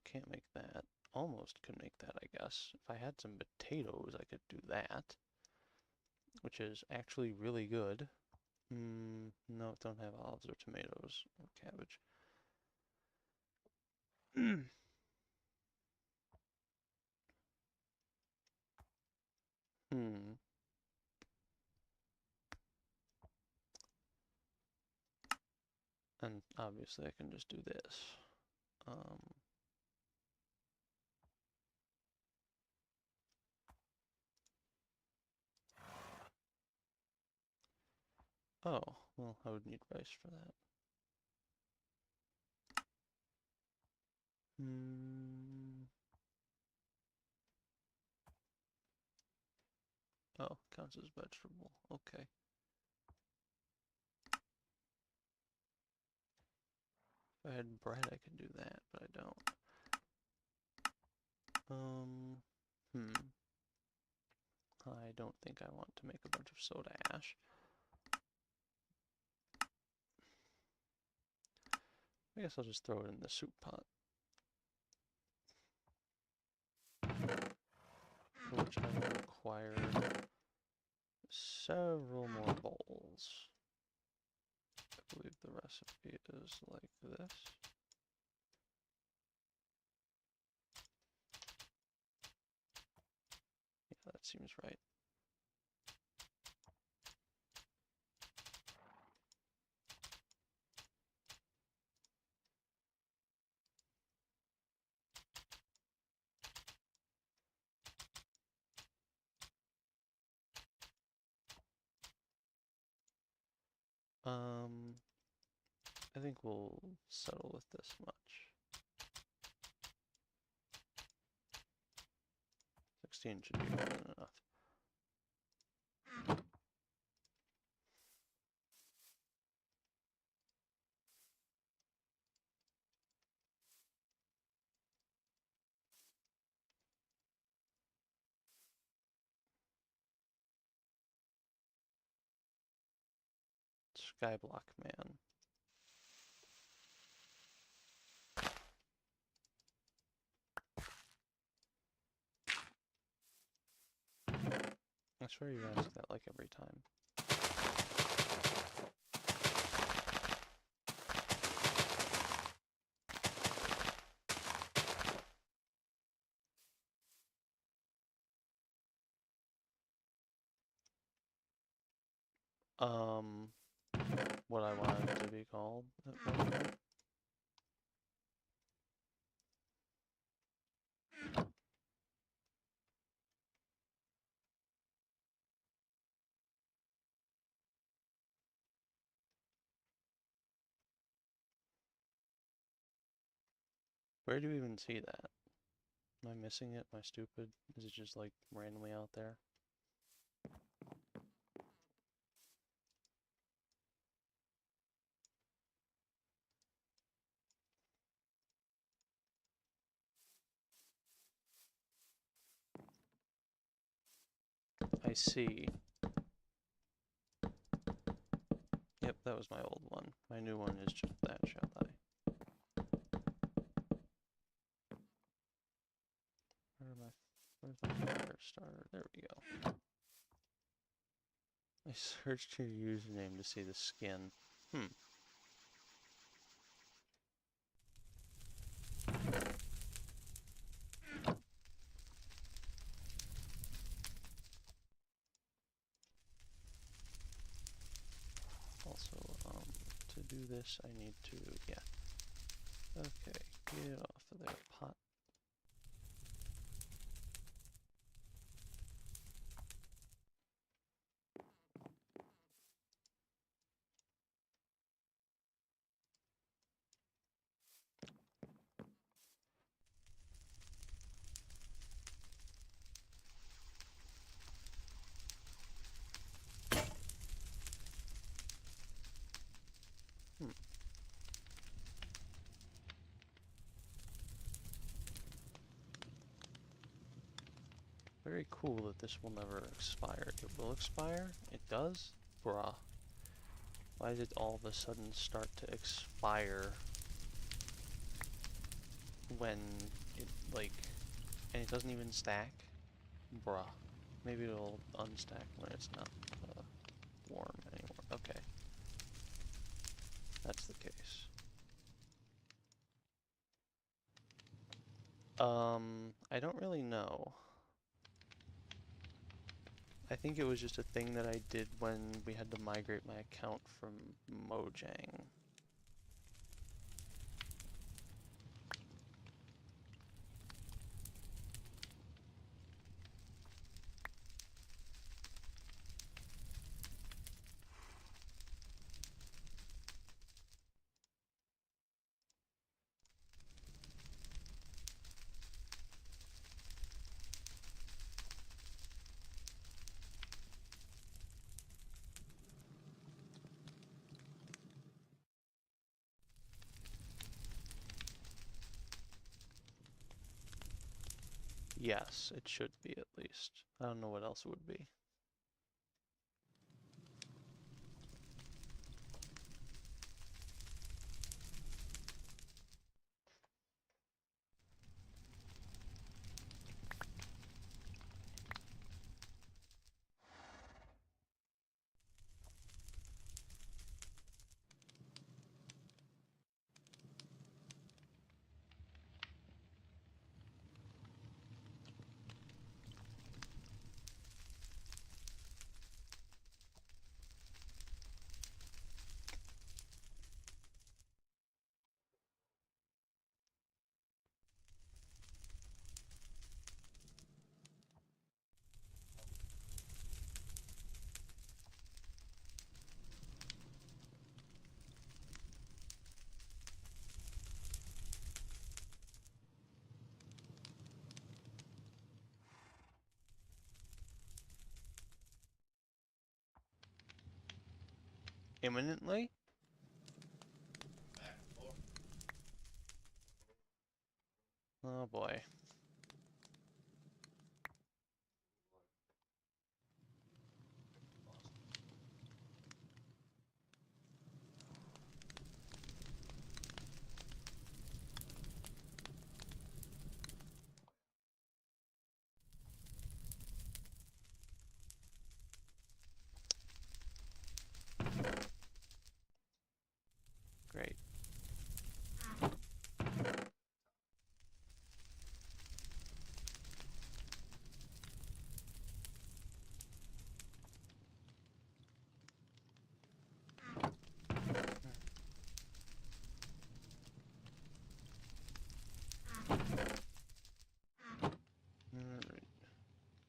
Can't make that. Almost could make that, I guess. If I had some potatoes, I could do that. Which is actually really good. No, don't have olives or tomatoes or cabbage. And obviously I can just do this. Oh, well, I would need rice for that. Oh, counts as vegetable. Okay. If I had bread, I could do that, but I don't. I don't think I want to make a bunch of soda ash. I guess I'll just throw it in the soup pot. Which I will require several more bowls. I believe the recipe is like this. Yeah, that seems right. I think we'll settle with this much. 16 should be more than enough. Skyblock Man. I swear you ask that like every time. What I want it to be called at one point. Where do you even see that? Am I missing it? Am I stupid? Is it just like randomly out there? I see. Yep, that was my old one. My new one is just that, shall I? Where's my fire starter? There we go. I searched your username to see the skin. Also, to do this, I need to, yeah. Okay, get off of there, pot. Very cool that this will never expire. It will expire? It does? Bruh. Why did it all of a sudden start to expire when it, like, and it doesn't even stack? Bruh. Maybe it'll unstack when it's not warm anymore. Okay. That's the case. I don't really know. I think it was just a thing that I did when we had to migrate my account from Mojang. Yes, it should be at least. I don't know what else it would be. Imminently? Oh boy. Great.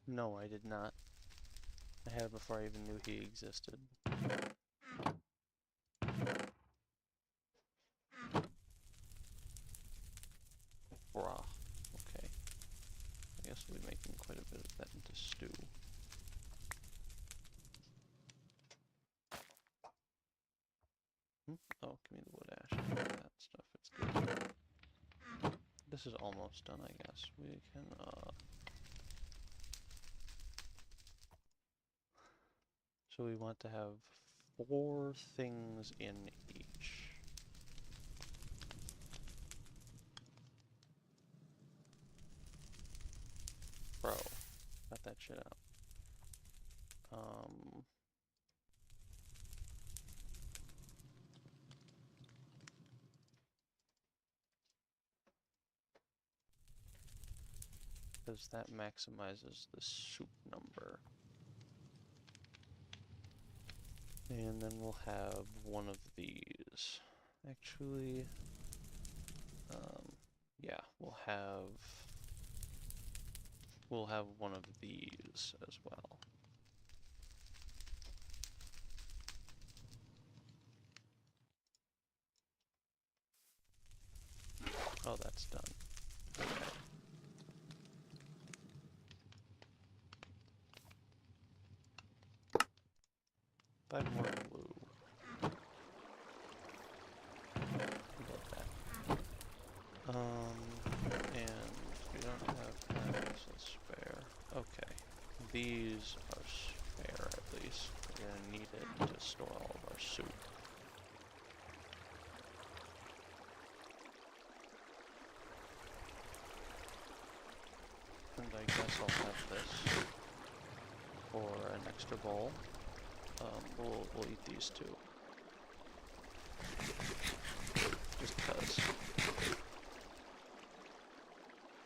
No, I did not. I had it before I even knew he existed. Bruh. Okay. I guess we'll be making quite a bit of that into stew. Oh, give me the wood ash. That stuff, it's good. This is almost done, I guess. We can, So we want to have 4 things in each. Bro, got that shit out. Because that maximizes the soup number. And then we'll have one of these. Actually, yeah, we'll have one of these as well. Oh, that's done. Okay. 5 more glue. About that. And we don't have these to spare. Okay. These are spare at least. We're gonna need it to store all of our soup. And I guess I'll have this for an extra bowl. We'll eat these two. Just because.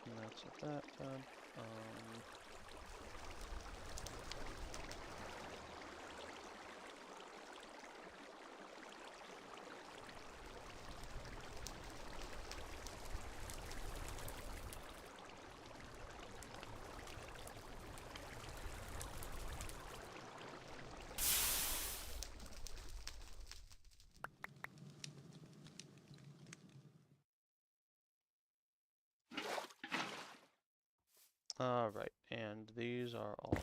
And that's what that done. Alright, and these are all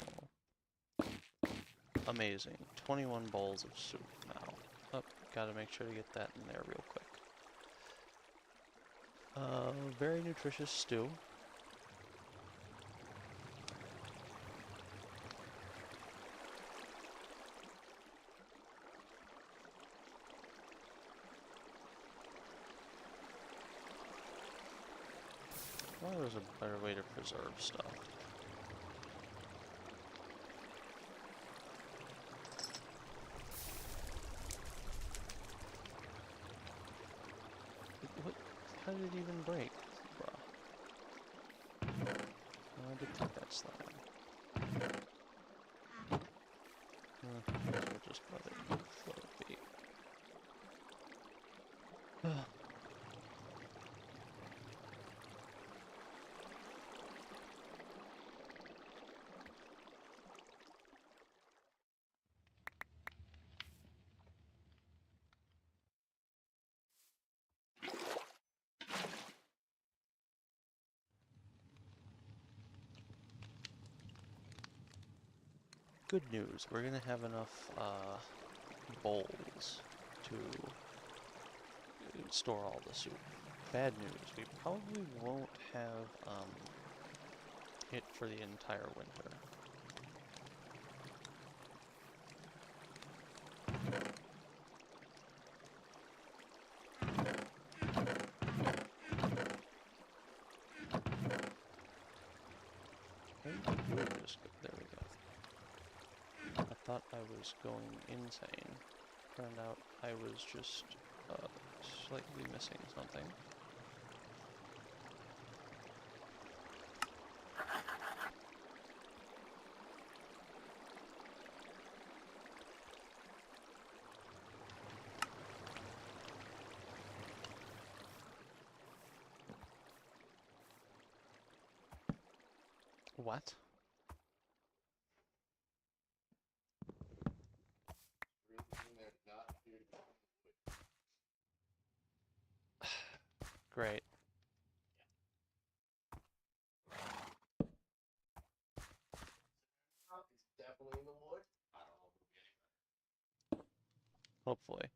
amazing. 21 bowls of soup now. Oh, gotta make sure to get that in there real quick. Very nutritious stew. thought there was a better way to preserve stuff. What? How did it even break? Bruh. I had to take that slab. We'll just let it float be. Good news, we're gonna have enough bowls to store all the soup. Bad news, we probably won't have it for the entire winter. There we go. I thought I was going insane. Turned out I was just slightly missing something. What? Great. Definitely in the wood. Hopefully.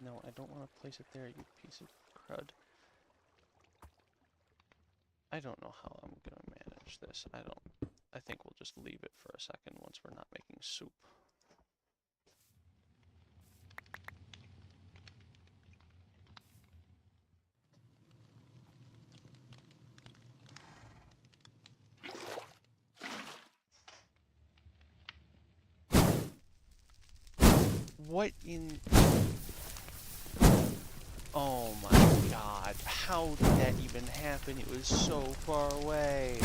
No, I don't want to place it there, you piece of crud. I don't know how I'm gonna manage this. I think we'll just leave it for a second once we're not making soup. What in... Oh my god, how did that even happen? It was so far away.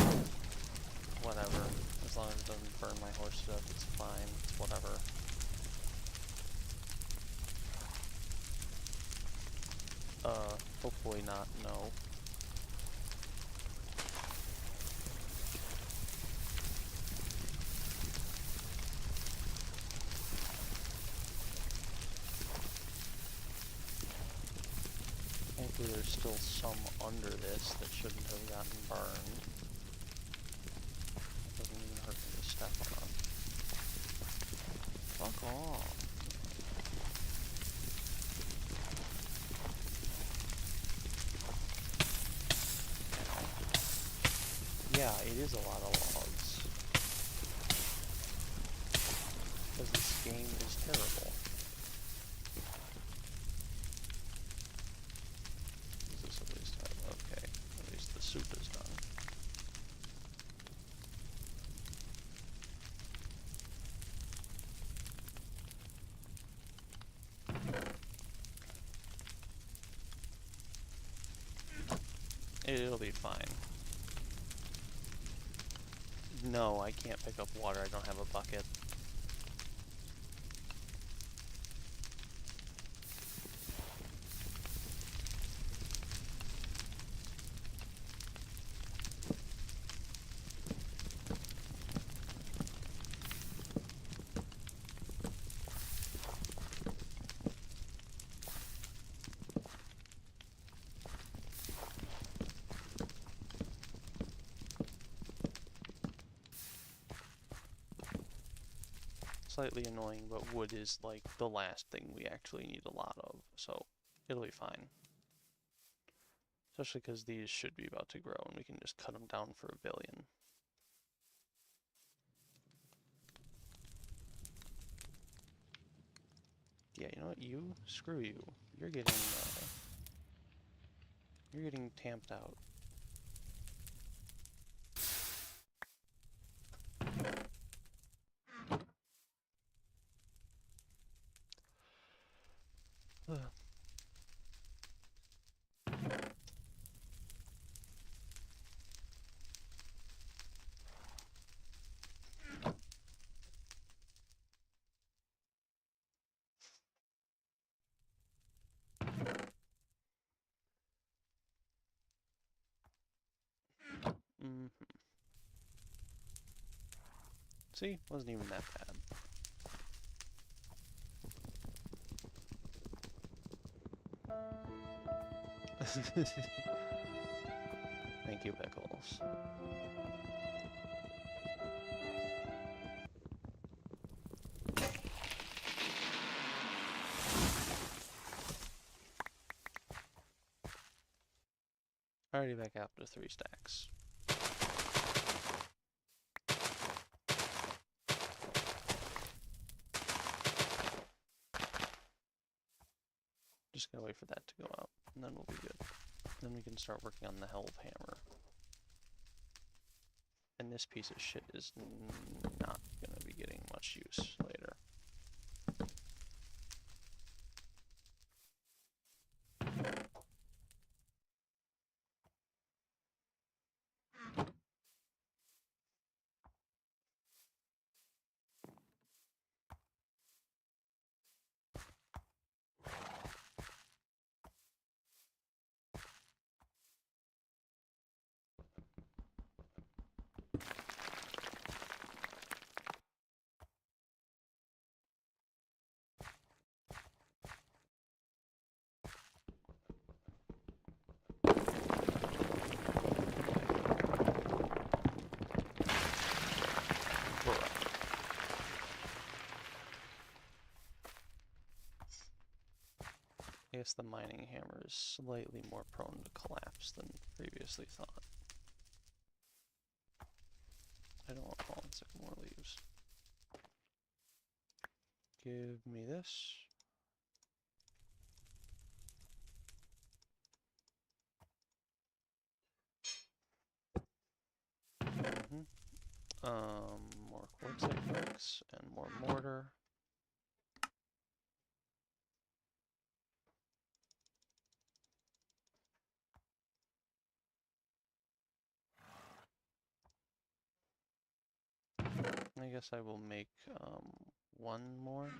Whatever, as long as it doesn't burn my horse to death, it's fine, it's whatever. Hopefully not, no. Hopefully there's still some under this that shouldn't have gotten burned. Doesn't even hurt me to step on. Fuck off. Yeah, it is a lot of logs. Because this game is terrible. be fine. No, I can't pick up water. I don't have a bucket. Slightly annoying, but wood is like the last thing we actually need a lot of, so it'll be fine. Especially because these should be about to grow and we can just cut them down for 1 billion. Yeah, you know what? You? Screw you. You're getting tamped out. Ugh. See? Wasn't even that bad. Thank you, Pickles. Already back up to 3 stacks. Just gotta wait for that to go out, and then we'll be good. Then we can start working on the Helve Hammer. And this piece of shit is not gonna be getting much use later. I guess the mining hammer is slightly more prone to collapse than previously thought. I don't want fallen sycamore leaves. Give me this. More quartzite bricks and more mortar. I guess I will make 1 more.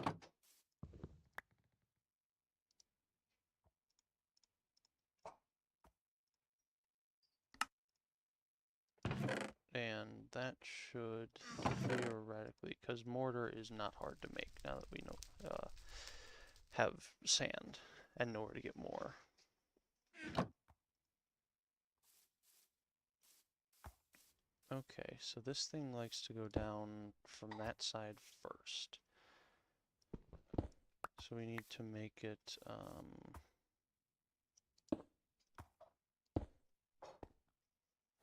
And that should theoretically, because mortar is not hard to make now that we know have sand and know where to get more. Okay, so this thing likes to go down from that side first. So we need to make it, I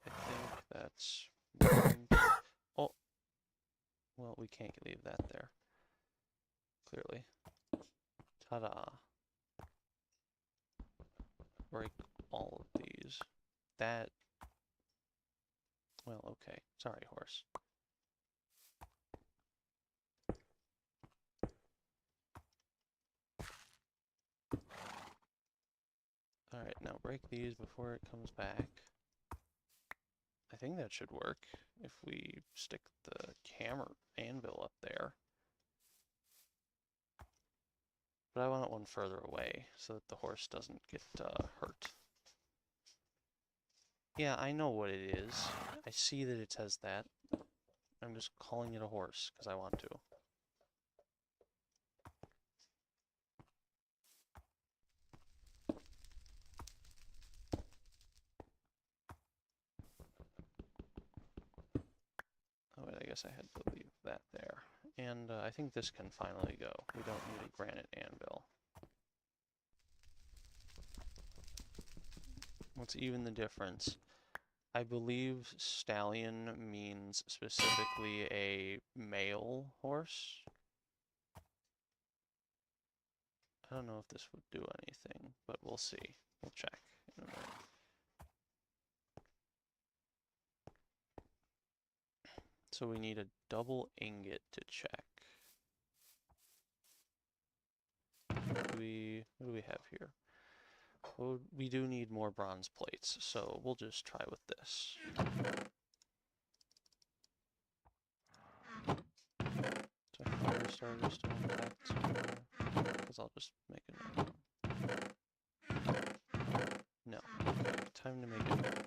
think that's, oh, well, we can't leave that there, clearly. Ta-da. Break all of these. That, well, okay, sorry, horse. Alright, now break these before it comes back. I think that should work if we stick the hammer anvil up there. But I want it one further away so that the horse doesn't get hurt. Yeah, I know what it is. I see that it says that. I'm just calling it a horse because I want to. Oh, wait, I guess I had to leave that there. And I think this can finally go. We don't need a granite anvil. What's even the difference? I believe stallion means specifically a male horse. I don't know if this would do anything, but we'll see. We'll check in a minute. So we need a double ingot to check. What do we have here? Well, we do need more bronze plates, so we'll just try with this. So fire starter still intact somewhere? Because I'll just make a new one. No. Okay, time to make a new one.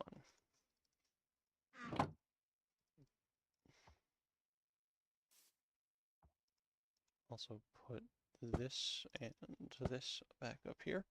Also put this and this back up here.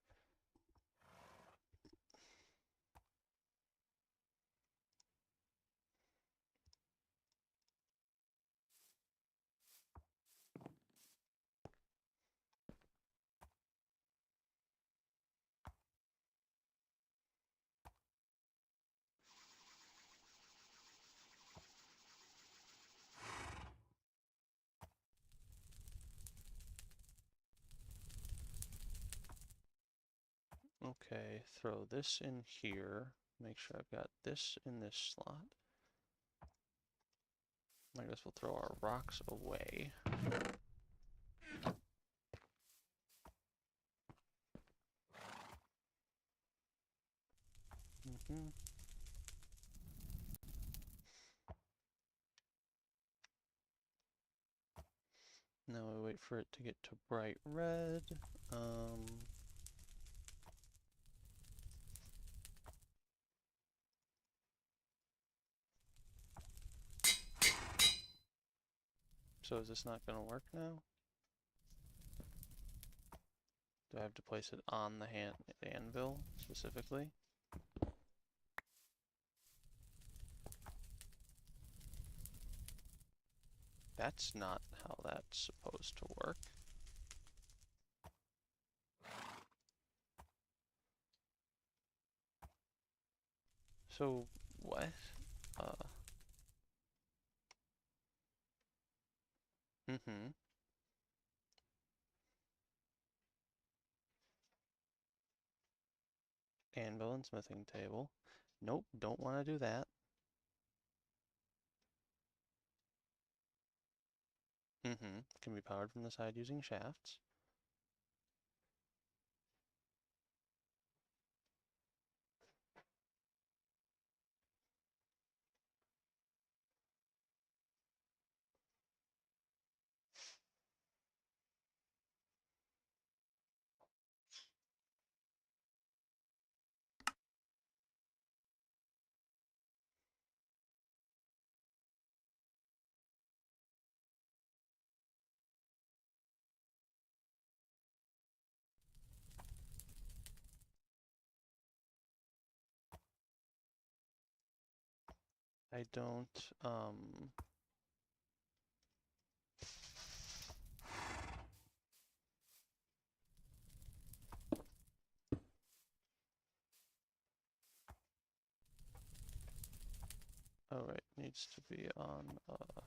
Okay, throw this in here. Make sure I've got this in this slot. I guess we'll throw our rocks away. Now we wait for it to get to bright red. So is this not going to work now? Do I have to place it on the anvil specifically? That's not how that's supposed to work. So, what? Anvil and smithing table. Nope, don't want to do that. Can be powered from the side using shafts. I don't, oh right, needs to be on, what?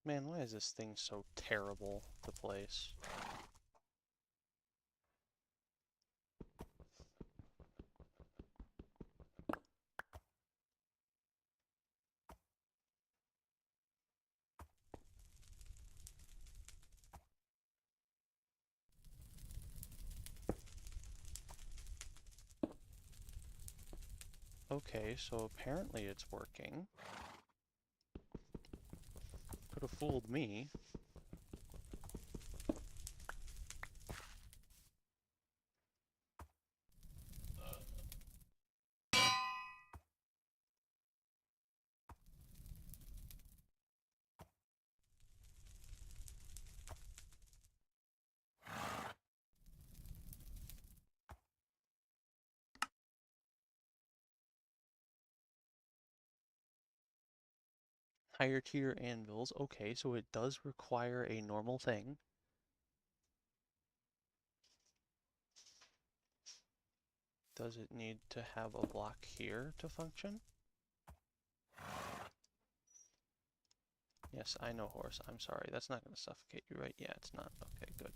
Man, why is this thing so terrible to place? Okay, so apparently it's working. Could have fooled me. Higher tier anvils. Okay, so it does require a normal thing. Does it need to have a block here to function? Yes, I know, horse. I'm sorry. That's not going to suffocate you, right? Yeah, it's not. Okay, good.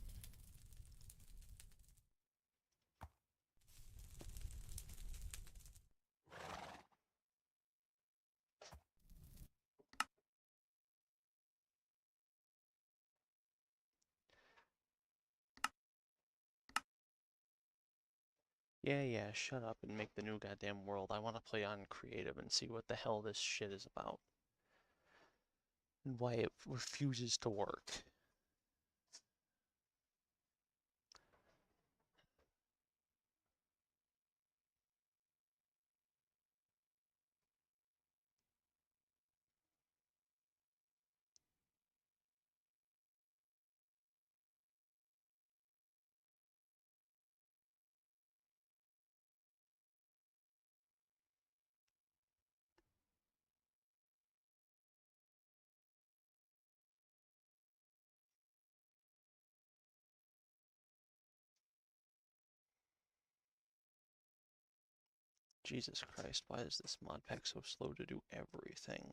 Yeah, shut up and make the new goddamn world. I want to play on creative and see what the hell this shit is about. And why it refuses to work. Jesus Christ, why is this mod pack so slow to do everything?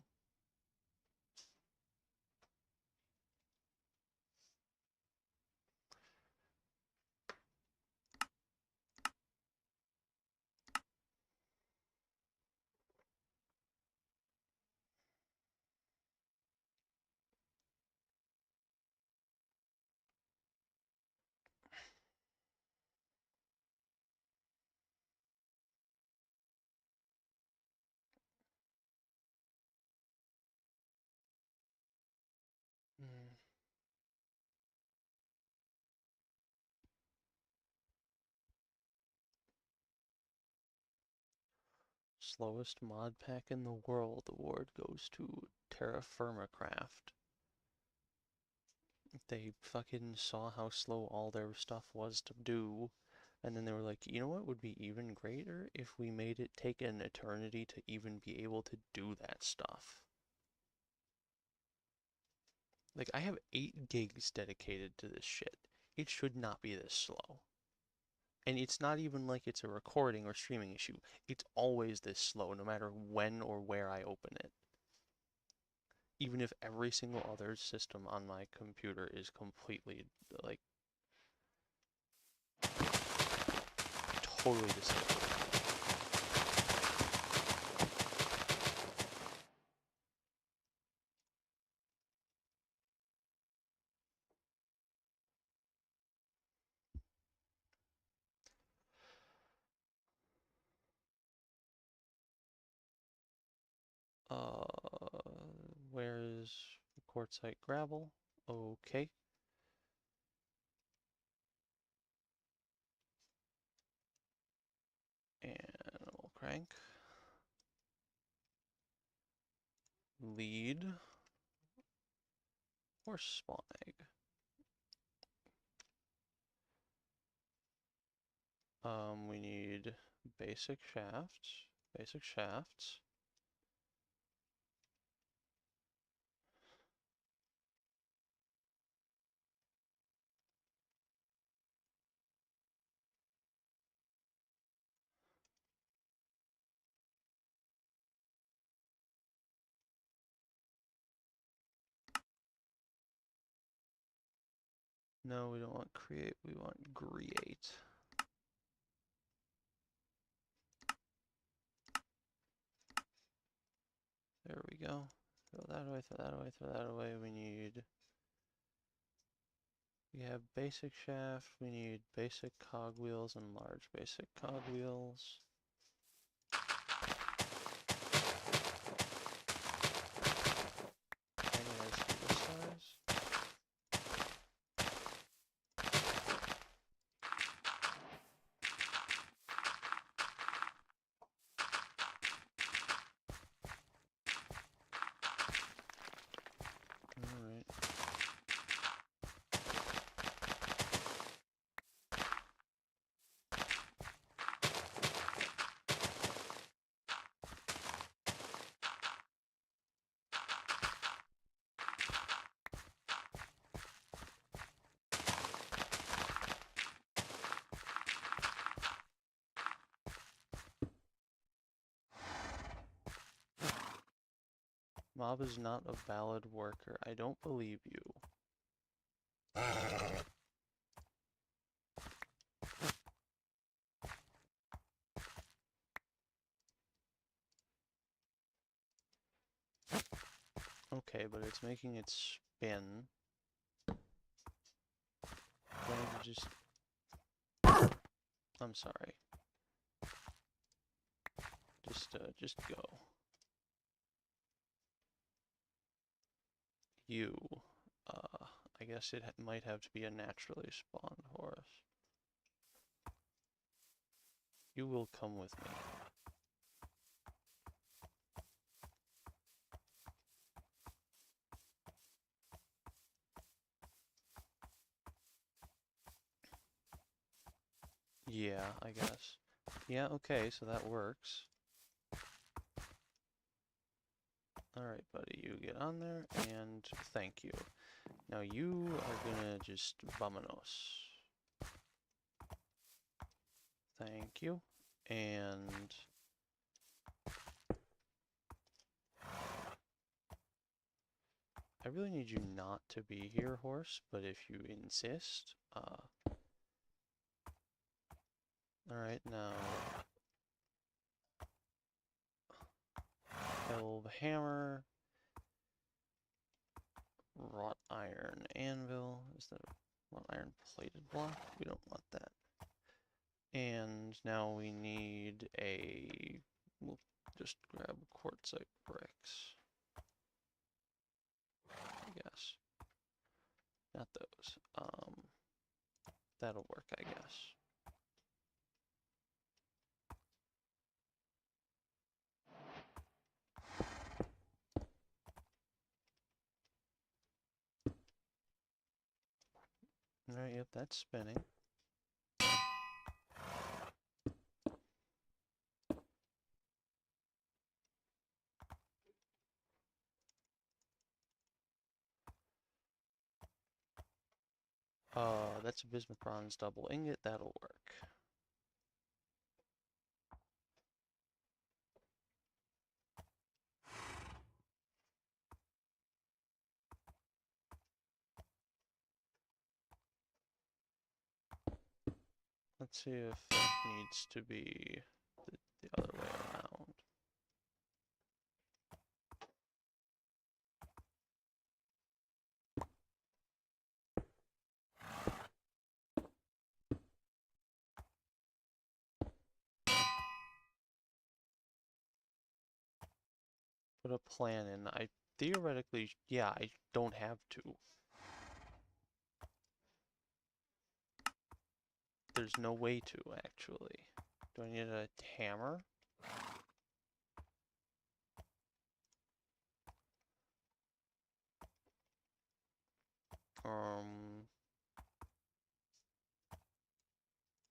Hmm. Slowest mod pack in the world award goes to TerraFirmaCraft. They fucking saw how slow all their stuff was to do, and then they were like, you know what would be even greater if we made it take an eternity to even be able to do that stuff. Like, I have 8 gigs dedicated to this shit. It should not be this slow. And it's not even like it's a recording or streaming issue. It's always this slow, no matter when or where I open it. Even if every single other system on my computer is completely, like, totally disabled. Where's quartzite gravel? Okay. And we'll crank. Lead. Or spawn egg. We need basic shafts. Basic shafts. No, we don't want create, we want create. There we go. Throw that away, throw that away, throw that away. We have basic shaft, we need basic cogwheels and large basic cogwheels. Tiny has to be this size. Alright. Mob is not a valid worker. I don't believe you. Okay, but it's making it spin. Going to just... I'm sorry. Just go. You. I guess it might have to be a naturally spawned horse. You will come with me. Yeah, I guess. Yeah, okay, so that works. Alright, buddy, you get on there, and thank you. Now you are gonna just vamonos. Thank you. And... I really need you not to be here, horse, but if you insist, alright, now... Elve hammer. Wrought iron anvil. Is that a wrought iron plated block? We don't want that. And now we need a... We'll just grab quartzite bricks. I guess. Not those. That'll work, I guess. Alright, yep, that's spinning. That's a bismuth bronze double ingot, that'll work. Let's see if it needs to be the other way around. Put a plan in. I theoretically, yeah, I don't have to. There's no way to, actually. Do I need a hammer?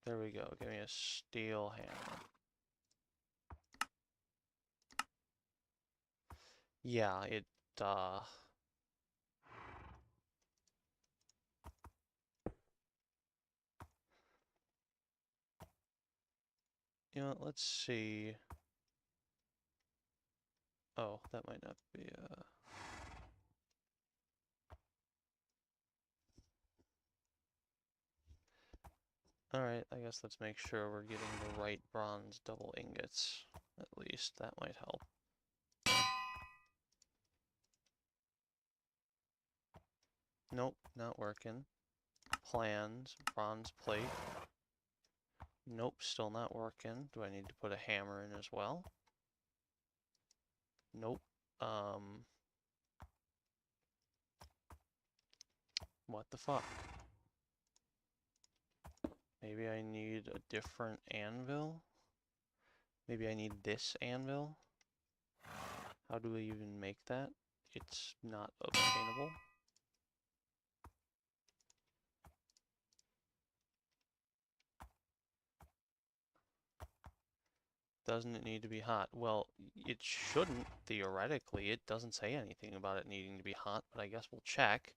There we go. Give me a steel hammer. Yeah, you know what, let's see. Oh, that might not be, Alright, I guess let's make sure we're getting the right bronze double ingots. At least, that might help. Nope, not working. Plans, bronze plate. Nope, still not working. Do I need to put a hammer in as well? Nope. What the fuck? Maybe I need a different anvil? Maybe I need this anvil? How do I even make that? It's not obtainable. Doesn't it need to be hot? Well, it shouldn't, theoretically. It doesn't say anything about it needing to be hot, but I guess we'll check.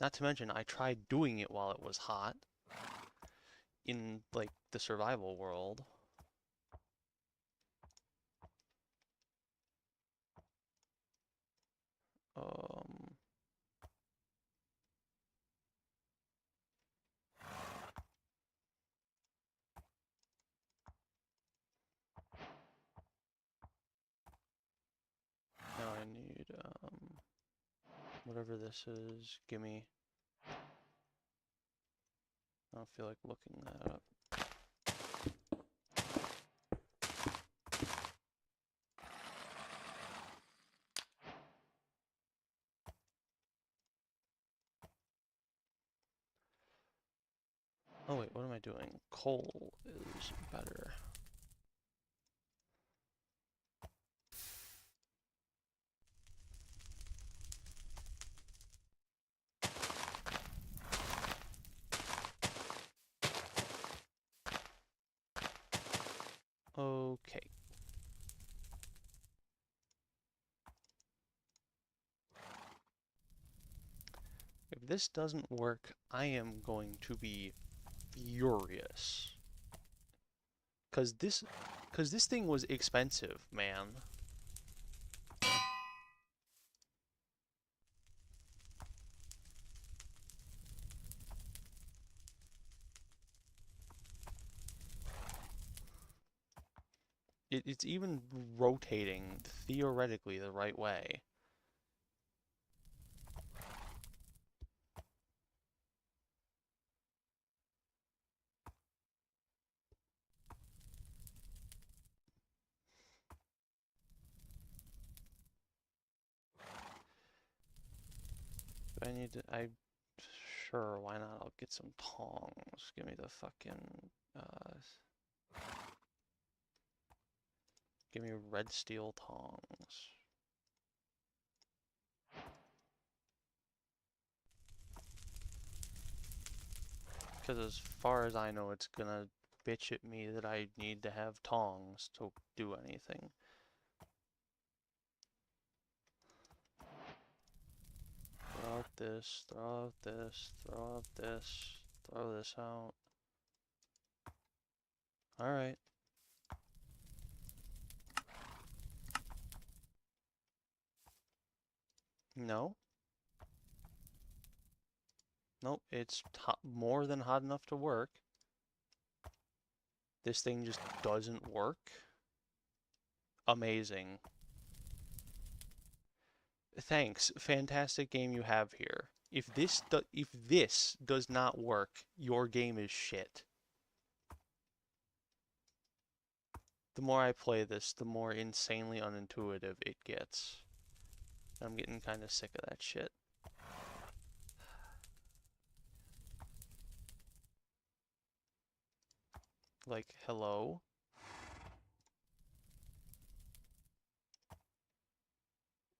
Not to mention, I tried doing it while it was hot in, like, the survival world. Now I need, whatever this is, gimme. I don't feel like looking that up. Oh wait, what am I doing? Coal is better. Okay. If this doesn't work, I am going to be furious. Cause this thing was expensive, man. It's even rotating theoretically the right way. Sure, why not? I'll get some tongs. Give me the fucking, give me red steel tongs. Because as far as I know, it's gonna bitch at me that I need to have tongs to do anything. Throw out this, throw out this, throw out this, throw this out. Alright. No. Nope, it's more than hot enough to work. This thing just doesn't work. Amazing. Thanks. Fantastic game you have here. If this does not work, your game is shit. The more I play this, the more insanely unintuitive it gets. I'm getting kind of sick of that shit. Like, hello?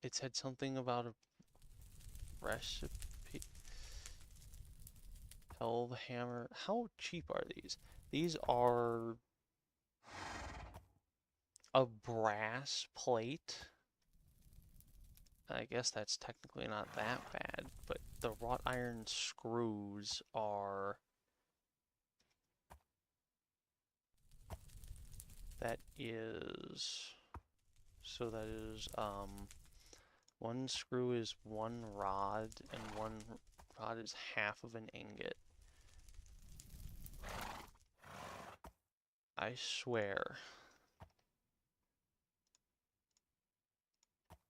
It said something about a recipe. Hell, the hammer. How cheap are these? These are a brass plate. I guess that's technically not that bad, but the wrought iron screws are... That is... So that is, one screw is one rod, and one rod is half of an ingot. I swear.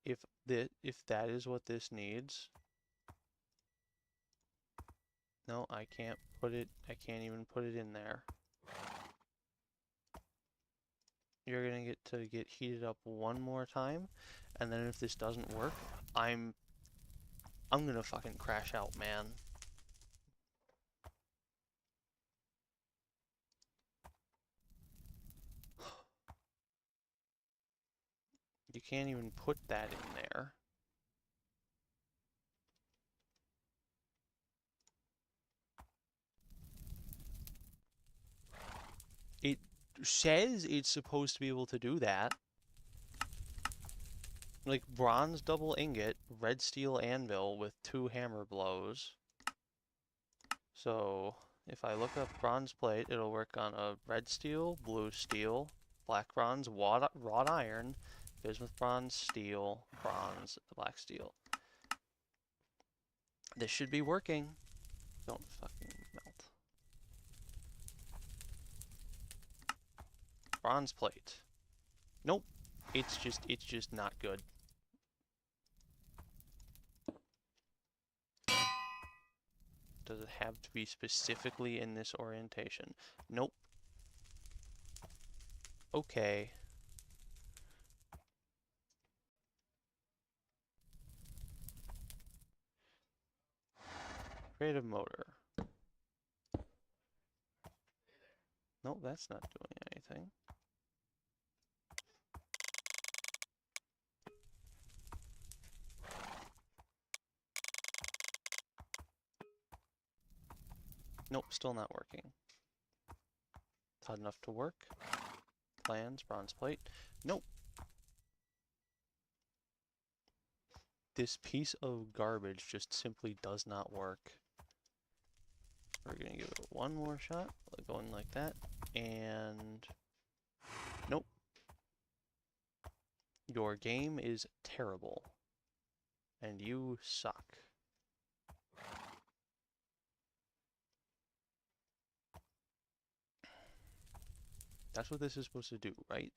If that is what this needs, no, I can't even put it in there. You're gonna get to get heated up one more time, and then if this doesn't work, I'm gonna fucking crash out, man. You can't even put that in there. It says it's supposed to be able to do that. Like bronze double ingot, red steel anvil with 2 hammer blows. So if I look up bronze plate, it'll work on a red steel, blue steel, black bronze, wrought iron, bismuth bronze, steel, bronze, black steel. This should be working. Don't fucking melt. Bronze plate. Nope. It's just not good. Does it have to be specifically in this orientation? Nope. Okay. Creative motor. Nope, that's not doing anything. Nope, still not working. It's hot enough to work. Plans, bronze plate. Nope. This piece of garbage just simply does not work. We're gonna give it one more shot, going like that, and nope. Your game is terrible, and you suck. That's what this is supposed to do, right?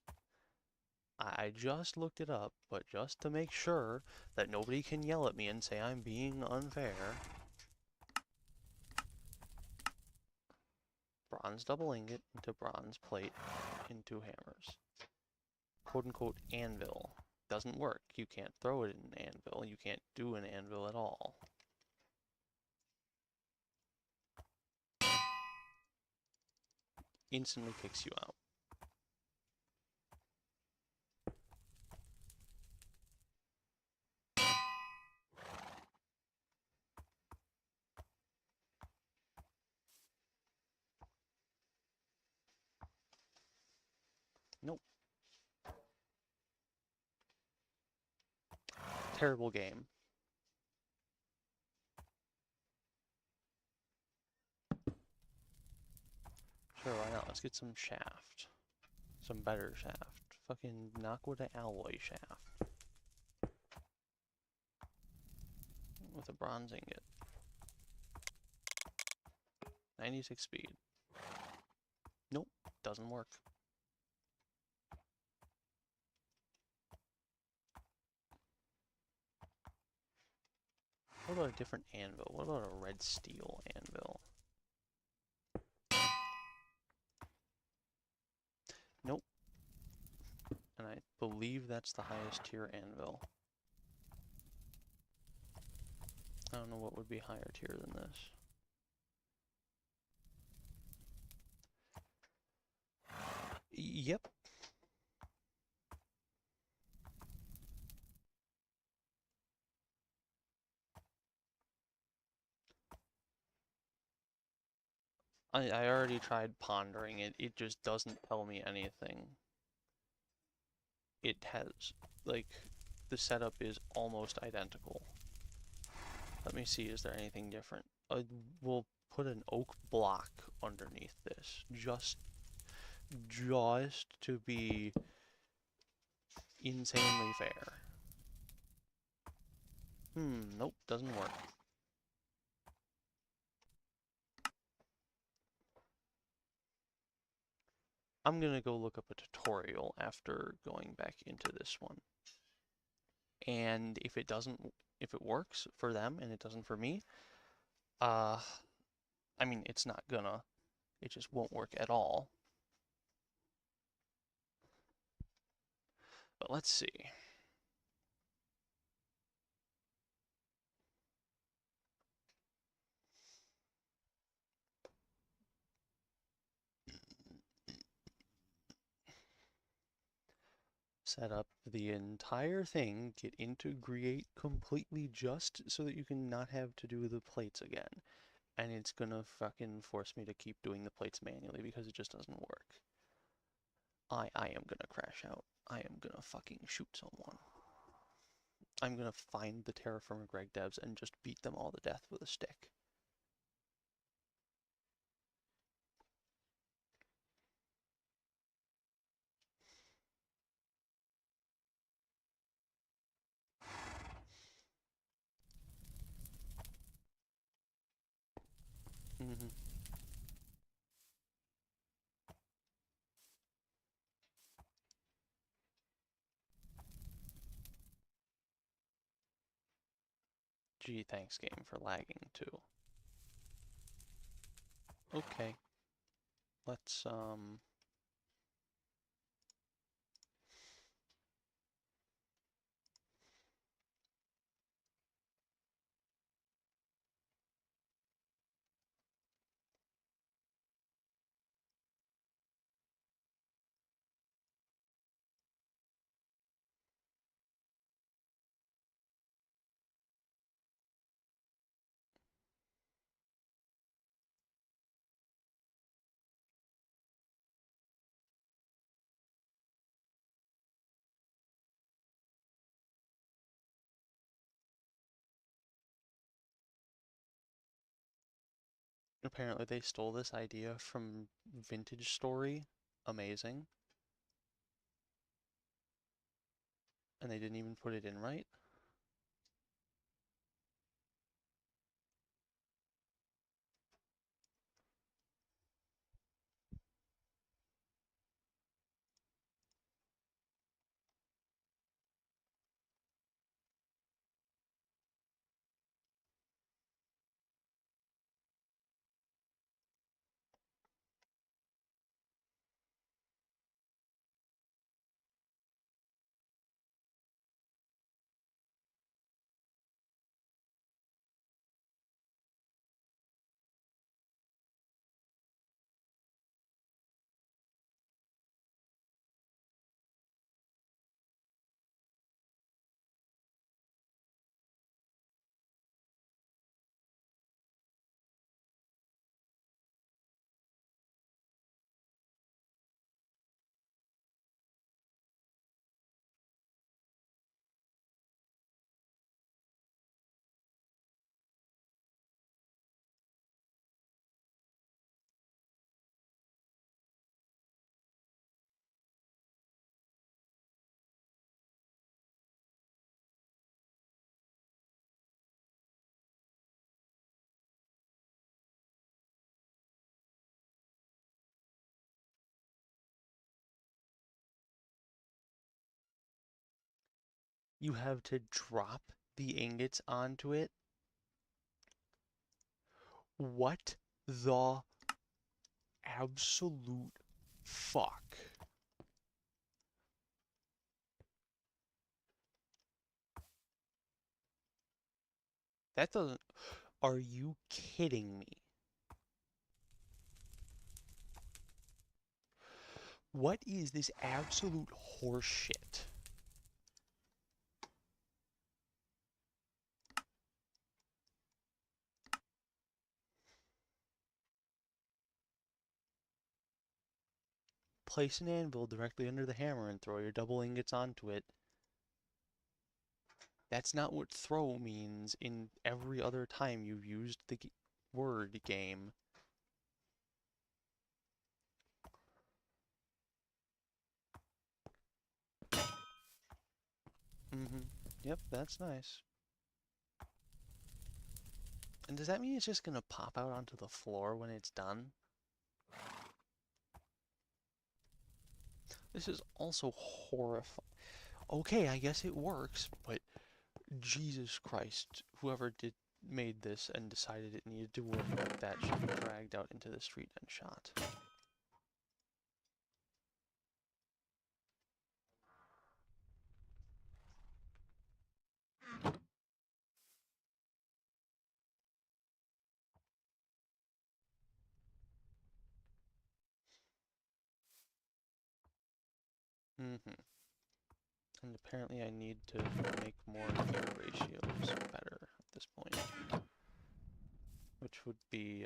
I just looked it up, but just to make sure that nobody can yell at me and say I'm being unfair. Bronze double ingot into bronze plate into hammers. Quote unquote anvil. Doesn't work. You can't throw it in an anvil. You can't do an anvil at all. Instantly kicks you out. Nope. Terrible game. Sure, why not? Let's get some shaft. Some better shaft. Fucking Naquita alloy shaft. With a bronze ingot. 96 speed. Nope, doesn't work. What about a different anvil? What about a red steel anvil? Nope. And I believe that's the highest tier anvil. I don't know what would be higher tier than this. Yep. I already tried pondering it. It just doesn't tell me anything. It has, like, the setup is almost identical. Let me see, is there anything different? We'll put an oak block underneath this, just to be insanely fair. Nope, doesn't work. I'm gonna go look up a tutorial after going back into this one. And if it works for them and it doesn't for me, I mean, it's not gonna, it just won't work at all. But let's see. Set up the entire thing, get into Create completely just so that you can not have to do the plates again. And it's gonna fucking force me to keep doing the plates manually because it just doesn't work. I am gonna crash out. I am gonna fucking shoot someone. I'm gonna find the TerraFirmaGreg devs and just beat them all to death with a stick. Mm-hmm. Gee, thanks game for lagging too. Okay. Let's apparently they stole this idea from Vintage Story. Amazing. And they didn't even put it in right. You have to drop the ingots onto it. What the absolute fuck? That doesn't... Are you kidding me? What is this absolute horseshit? Place an anvil directly under the hammer and throw your double ingots onto it. That's not what throw means in every other time you've used the word game. Mm-hmm. Yep, that's nice. And does that mean it's just gonna pop out onto the floor when it's done? This is also horrifying. Okay, I guess it works, but Jesus Christ, whoever made this and decided it needed to work like that should be dragged out into the street and shot. Mm-hmm. And apparently I need to make more gear ratios better at this point. Which would be,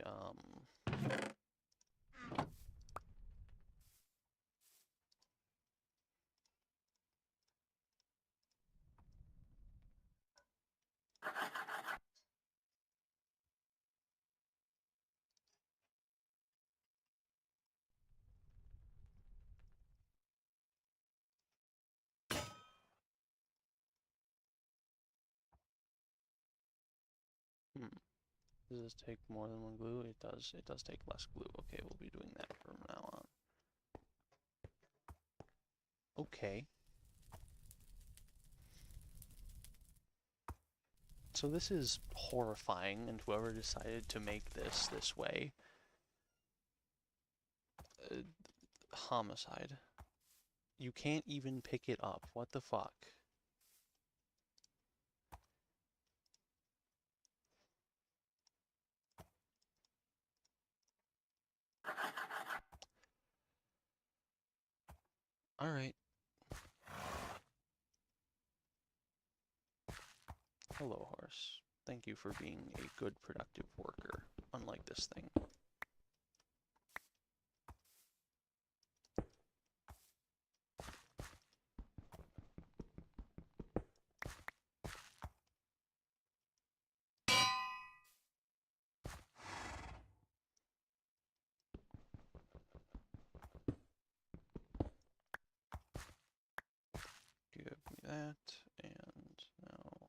does this take more than one glue? It does. It does take less glue. Okay, we'll be doing that from now on. Okay. So this is horrifying, and whoever decided to make this way, homicide. You can't even pick it up. What the fuck? Alright. Hello, horse. Thank you for being a good, productive worker, unlike this thing. Give me that, and now...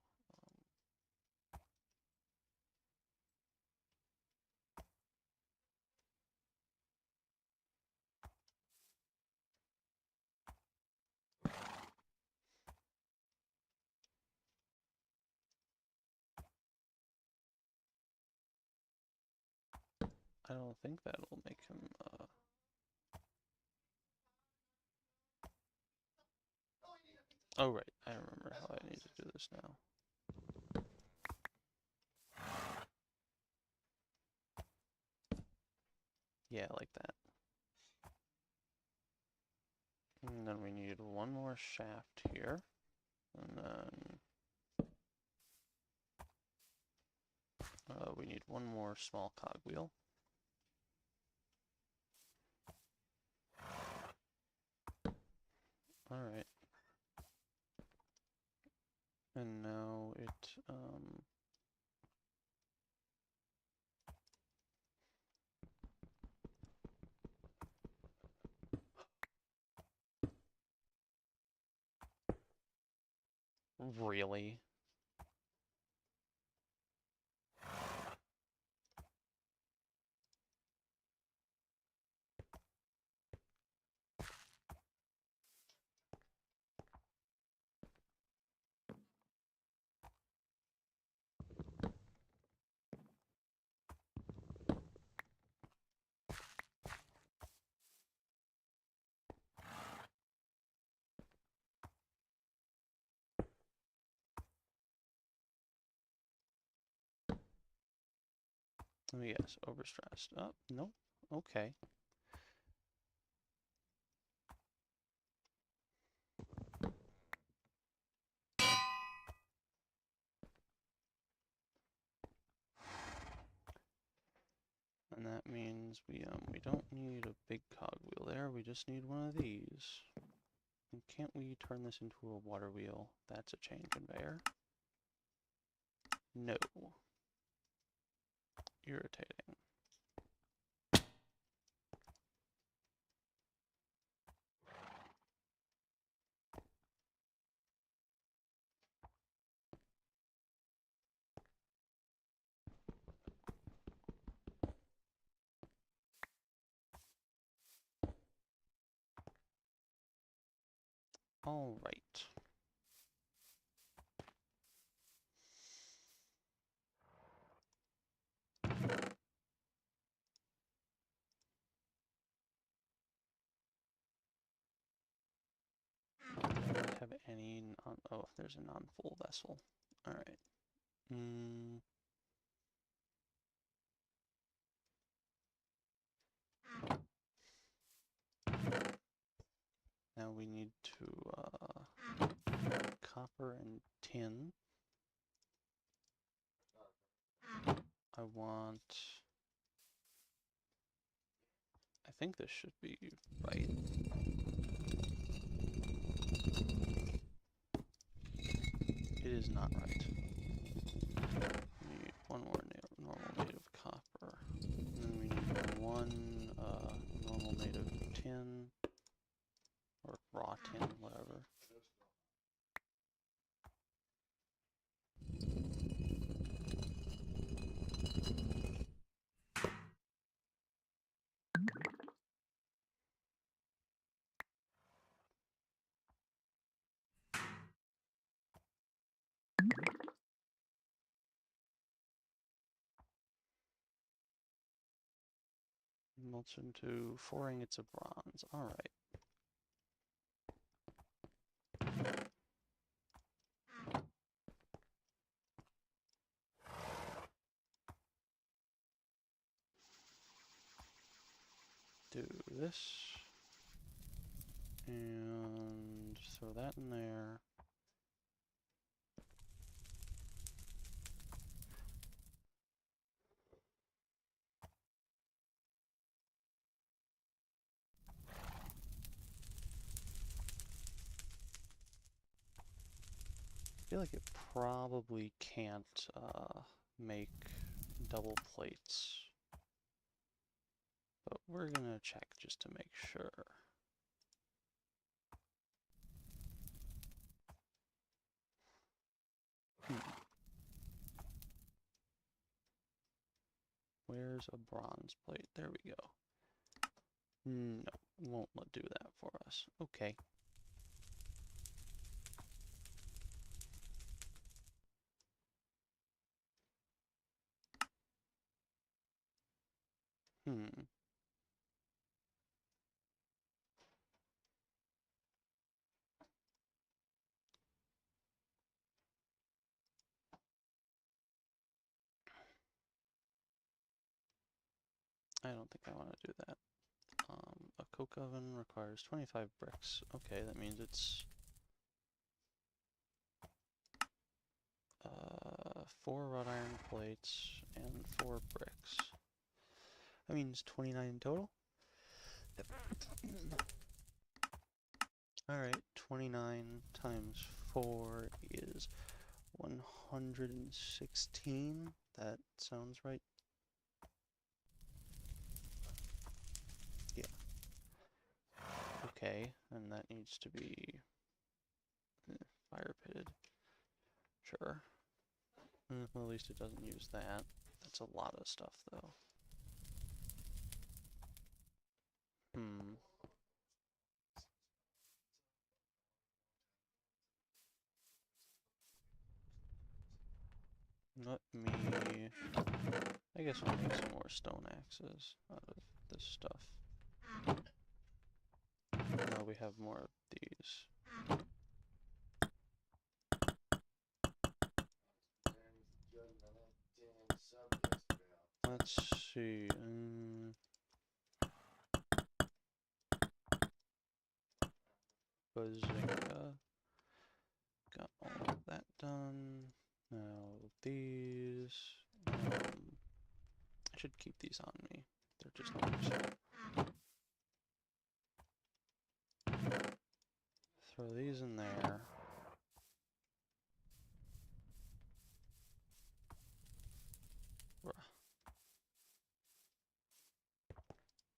I don't think that will make him, Oh, right. I remember how I need to do this now. Yeah, like that. And then we need one more shaft here. And then... we need one more small cogwheel. Alright. And now it, Really? Let me guess. Overstressed. Oh, nope. Okay. And that means we don't need a big cogwheel there, we just need one of these. And can't we turn this into a water wheel? That's a chain conveyor. No. Irritating. All right. Do I not have any non, oh, there's a non-full vessel. All right. Now we need to copper and tin. I think this should be right. It is not right. We need one more normal native copper. And then we need one normal native tin, or raw tin, whatever. Melts into 4 ingots of bronze. All right. Do this and throw that in there. I feel like it probably can't make double plates, but we're gonna check just to make sure. Where's a bronze plate? There we go. No, won't do that for us. Okay. I don't think I want to do that. A coke oven requires 25 bricks. Okay, that means it's 4 wrought iron plates and 4 bricks. That means 29 in total. Alright, 29 times 4 is 116. That sounds right. Yeah. Okay, and that needs to be fire pitted. Sure. Well, at least it doesn't use that. That's a lot of stuff, though. Let me... I guess we'll make some more stone axes out of this stuff. Now we have more of these. Let's see. Bazinga. Got all of that done. Now these. I should keep these on me. They're just not useful. Throw these in there.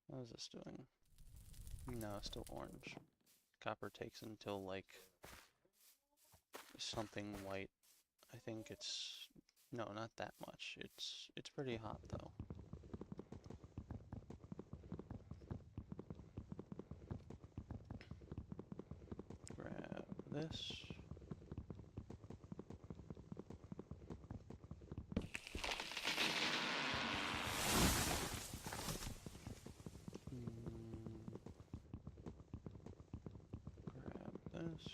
What is this doing? No, it's still orange. Copper takes until like something white. I think it's no, not that much. It's pretty hot though. Grab this. Grab this.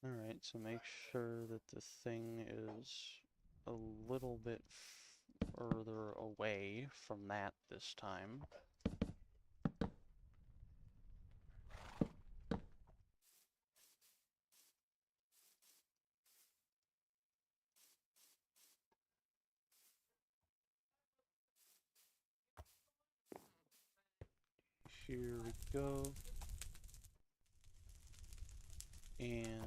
Alright, so make sure that the thing is a little bit further away from that this time. Here we go. And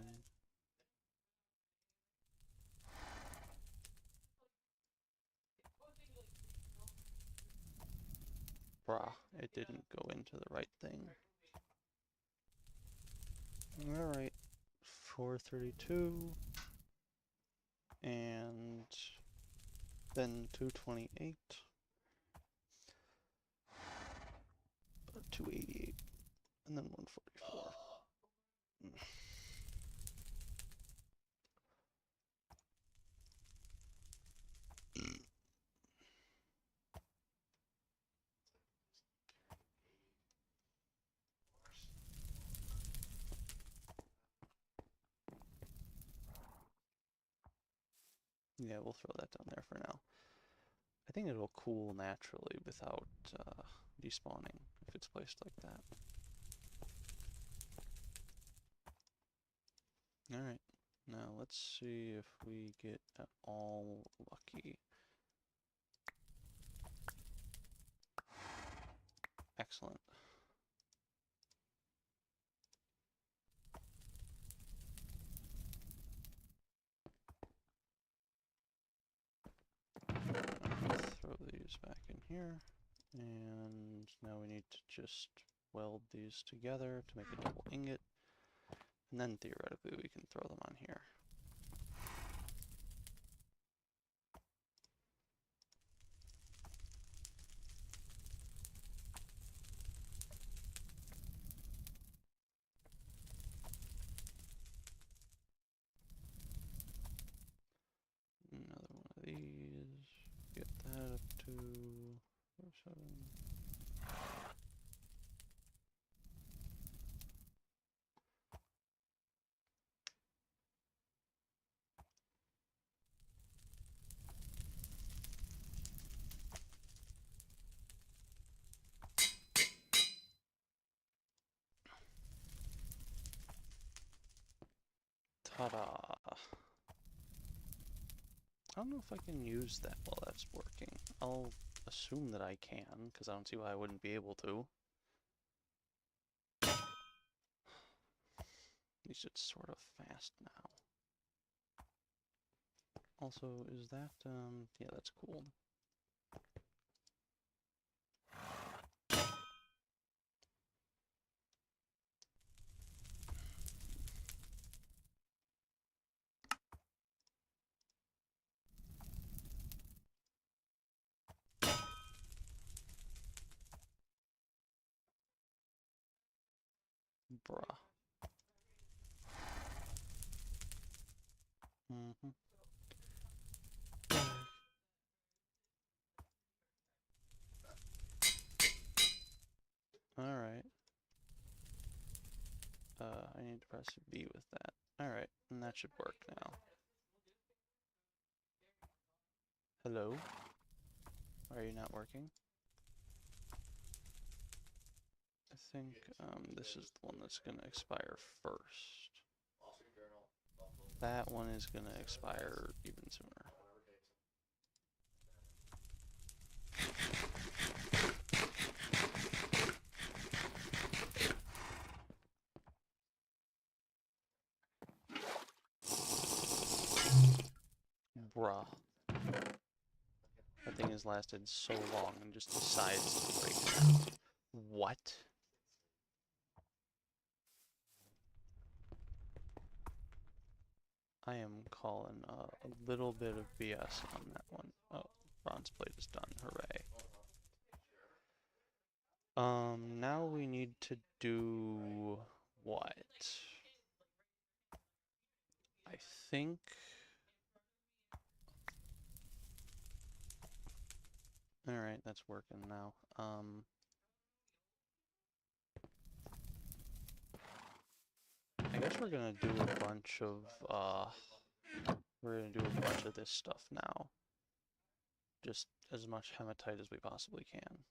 brah, it didn't go into the right thing. Alright, 432 and then 228, 288, and then 144. Yeah, we'll throw that down there for now. I think it'll cool naturally without despawning if it's placed like that. Alright, now let's see if we get at all lucky. Excellent. Throw these back in here, and now we need to just weld these together to make a double ingot, and then theoretically we can throw them on here. Another one of these. Get that up to 7. Ta-da! I don't know if I can use that while that's working. I'll assume that I can, because I don't see why I wouldn't be able to. At least it's sort of fast now. Also, is that, yeah, that's cool. Bruh. Mm-hmm. Alright. I need to press B with that. Alright, and that should work now. Hello? Are you not working? I think this is the one that's gonna expire first. That one is gonna expire even sooner. Bruh. That thing has lasted so long and just decides to break it. What? I am calling a little bit of BS on that one. Oh, bronze plate is done. Hooray. Now we need to do what? I think... Alright, that's working now. I guess we're gonna do a bunch of, this stuff now. Just as much hematite as we possibly can.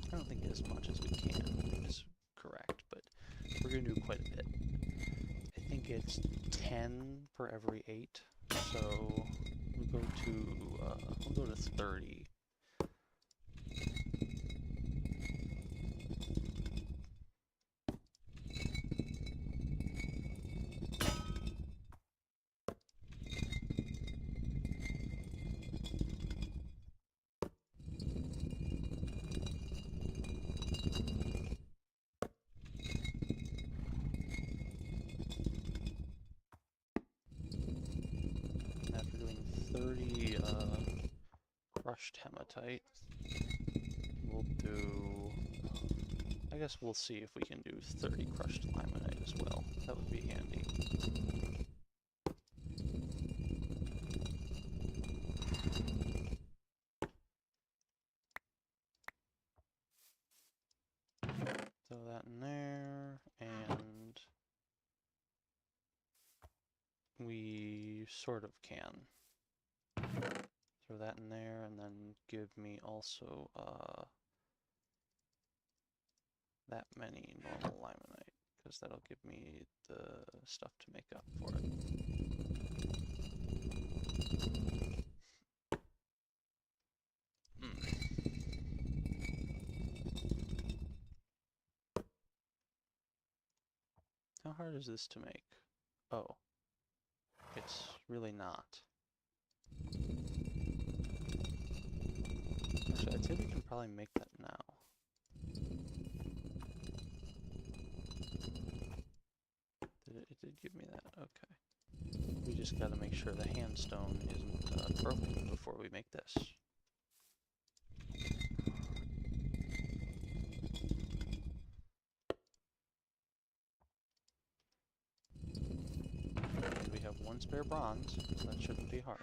I don't think as much as we can is correct, but we're going to do quite a bit. I think it's 10 per every 8, so we'll go to 30. After doing 30 crushed hematite, we'll do... I guess we'll see if we can do 30 crushed limonite as well. That would be handy. Throw that in there, and we sort of can. Throw that in there, and then give me also that many normal limonite, because that'll give me the stuff to make up for it. How hard is this to make? Oh, it's really not. Actually, I'd say we can probably make that now. It did give me that, okay. We just gotta make sure the handstone isn't broken before we make this. And we have one spare bronze, so that shouldn't be hard.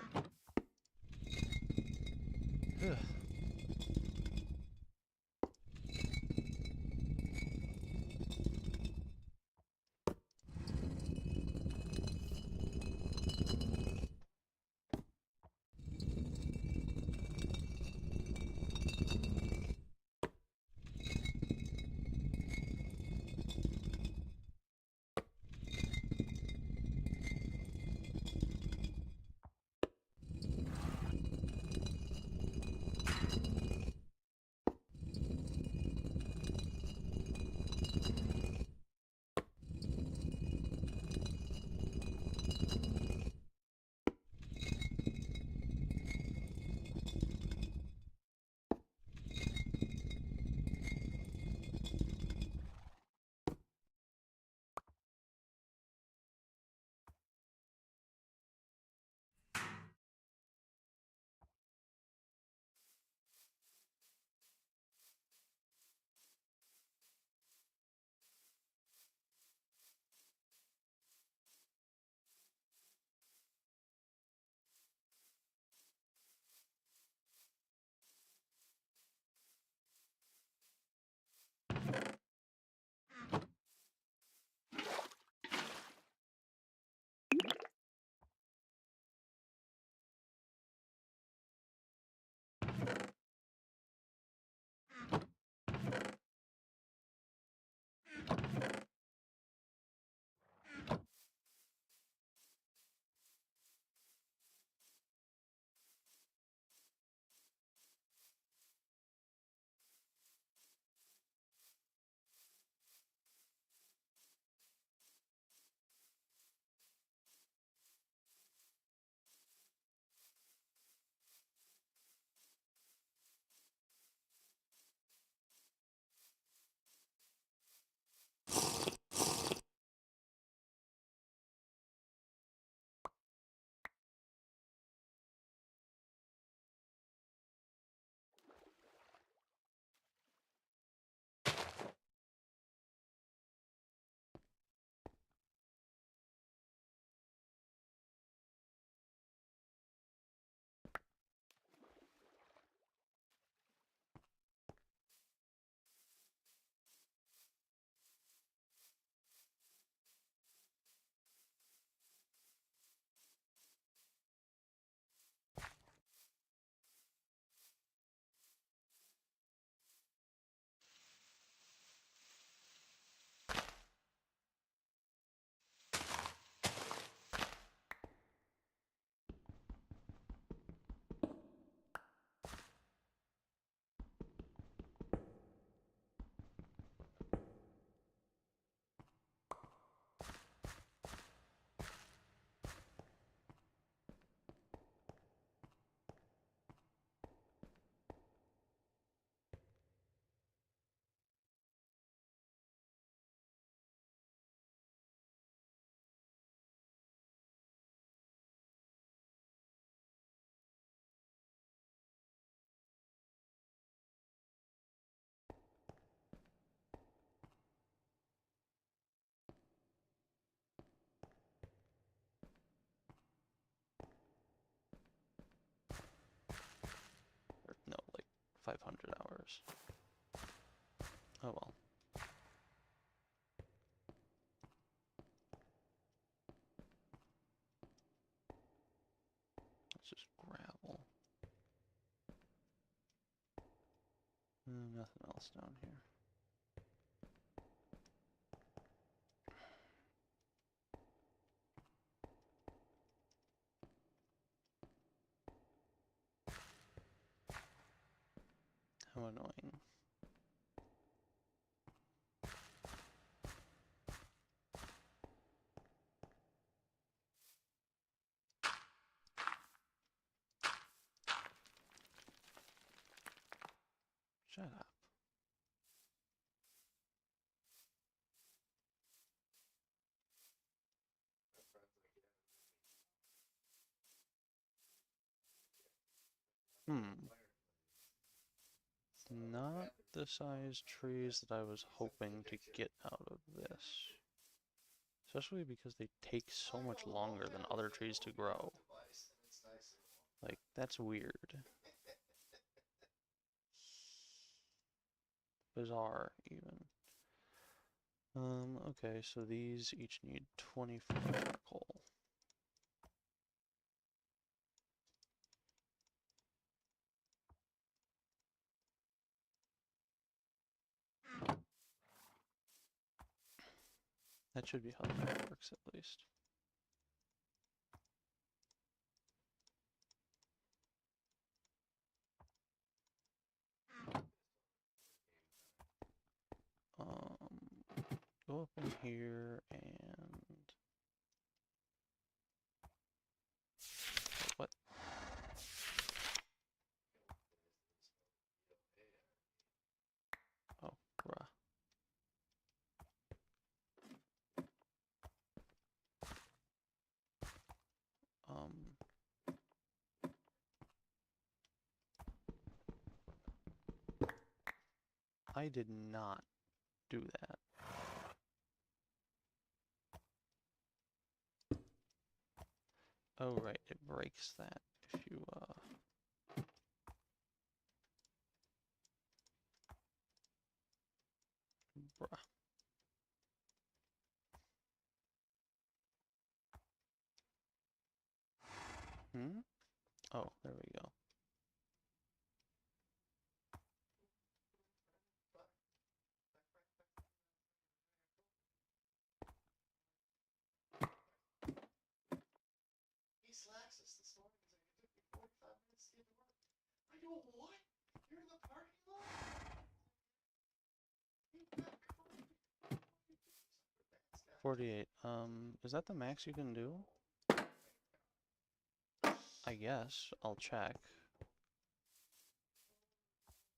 purpose. Oh well. It's just gravel. Nothing else down here. How annoying. Shut up. Not the size trees that I was hoping to get out of this. Especially because they take so much longer than other trees to grow. Like, that's weird. Bizarre, even. Okay, so these each need 24 charcoal. That should be how that works, at least. Go up in here and... What? Oh, bruh. I did not do that. Oh, right, it breaks that if you, bruh. Oh, there we go. He slacks us this morning. He's like, it took me 45 minutes to get to work. I go, what? You're in the parking lot? Ain't that crazy? 48. Is that the max you can do? I guess. I'll check.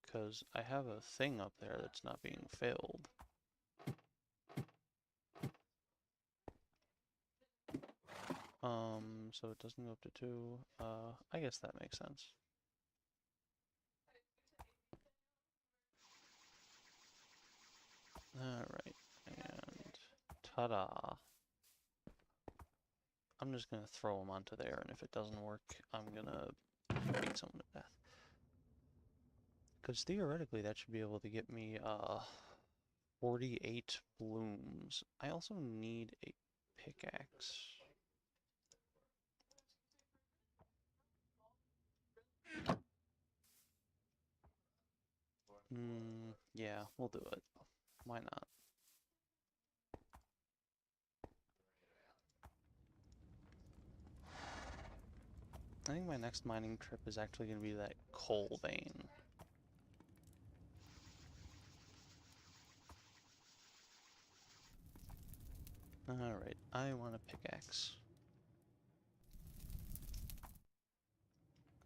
Because I have a thing up there that's not being filled. So it doesn't go up to 2. I guess that makes sense. Alright, and ta-da. I'm just gonna throw them onto there, and if it doesn't work, I'm gonna beat someone to death. Because theoretically, that should be able to get me 48 blooms. I also need a pickaxe. Yeah, we'll do it. Why not? I think my next mining trip is actually going to be that coal vein. Alright, I want a pickaxe.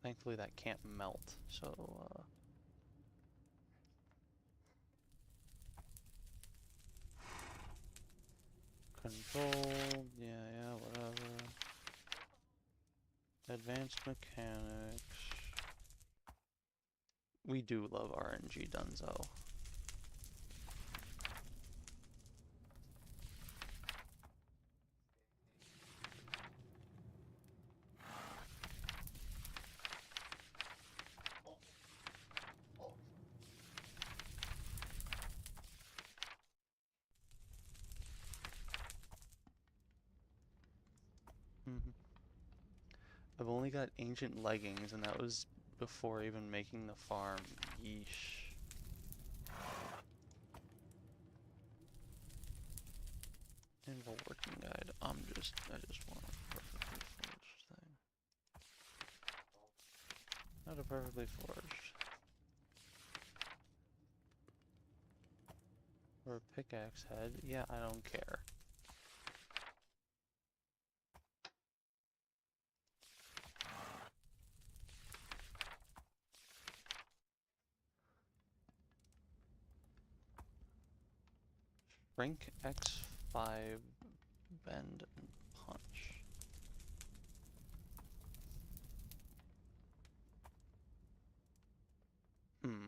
Thankfully that can't melt, so, control, yeah, whatever. Advanced mechanics. We do love RNG Dunzo. I've only got ancient leggings, and that was before even making the farm. Yeesh. Anvil working guide. I just want a perfectly forged thing. Not a perfectly forged. Or a pickaxe head. Yeah, I don't care. Rank X5, bend and punch. Hmm.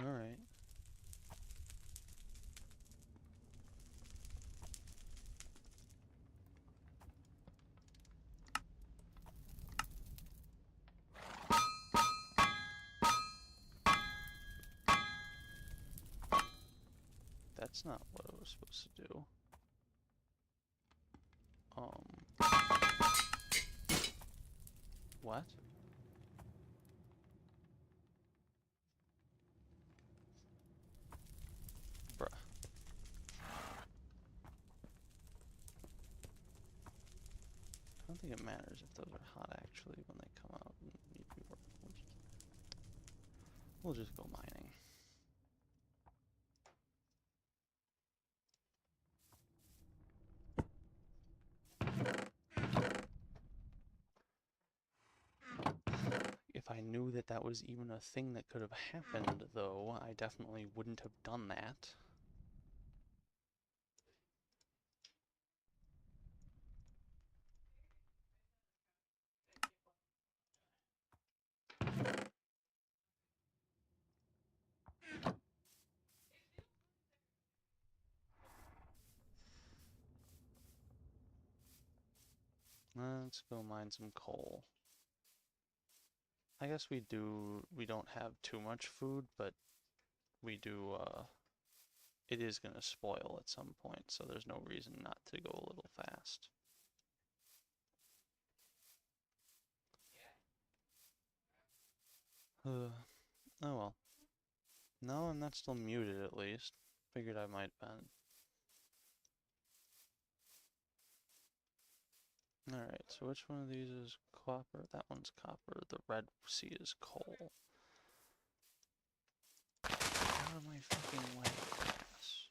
Alright. That's not what I was supposed to do. What? Bruh. I don't think it matters if those are hot actually when they come out and need to be worked. We'll just go mining. If I knew that that was even a thing that could have happened, though, I definitely wouldn't have done that. Let's go mine some coal. I guess we don't have too much food, but we do, it is gonna spoil at some point, so there's no reason not to go a little fast. Oh well. No, I'm not still muted at least. Figured I might been. Alright, so which one of these is copper? That one's copper. The red C is coal. Out of my fucking way, ass.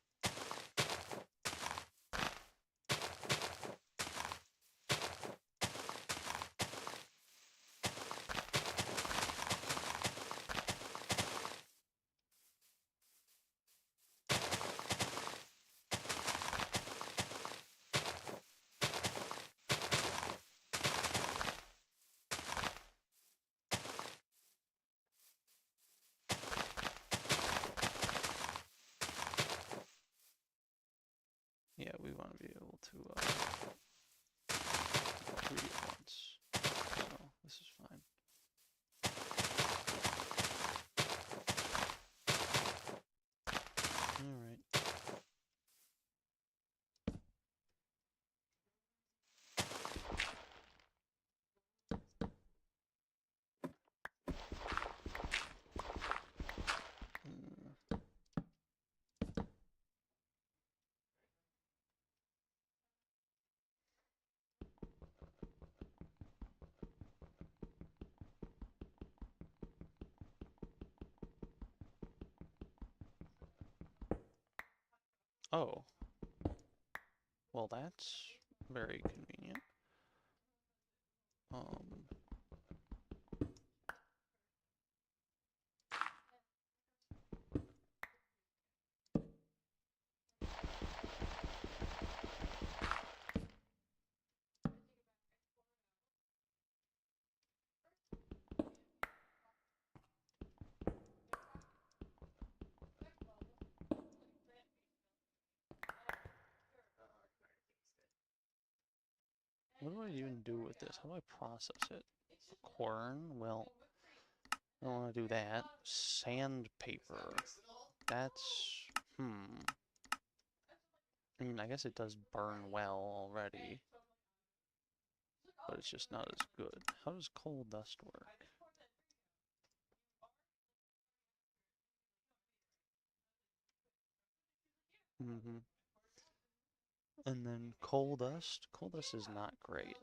Yeah, we want to be able to, three at once. So, this is fine. Alright. Oh. Well, that's very convenient. What do I even do with this? How do I process it? Corn, well, I don't want to do that. Sandpaper. That's, I mean, I guess it does burn well already, but it's just not as good. How does coal dust work? Mm-hmm. And then coal dust. Coal dust is not great.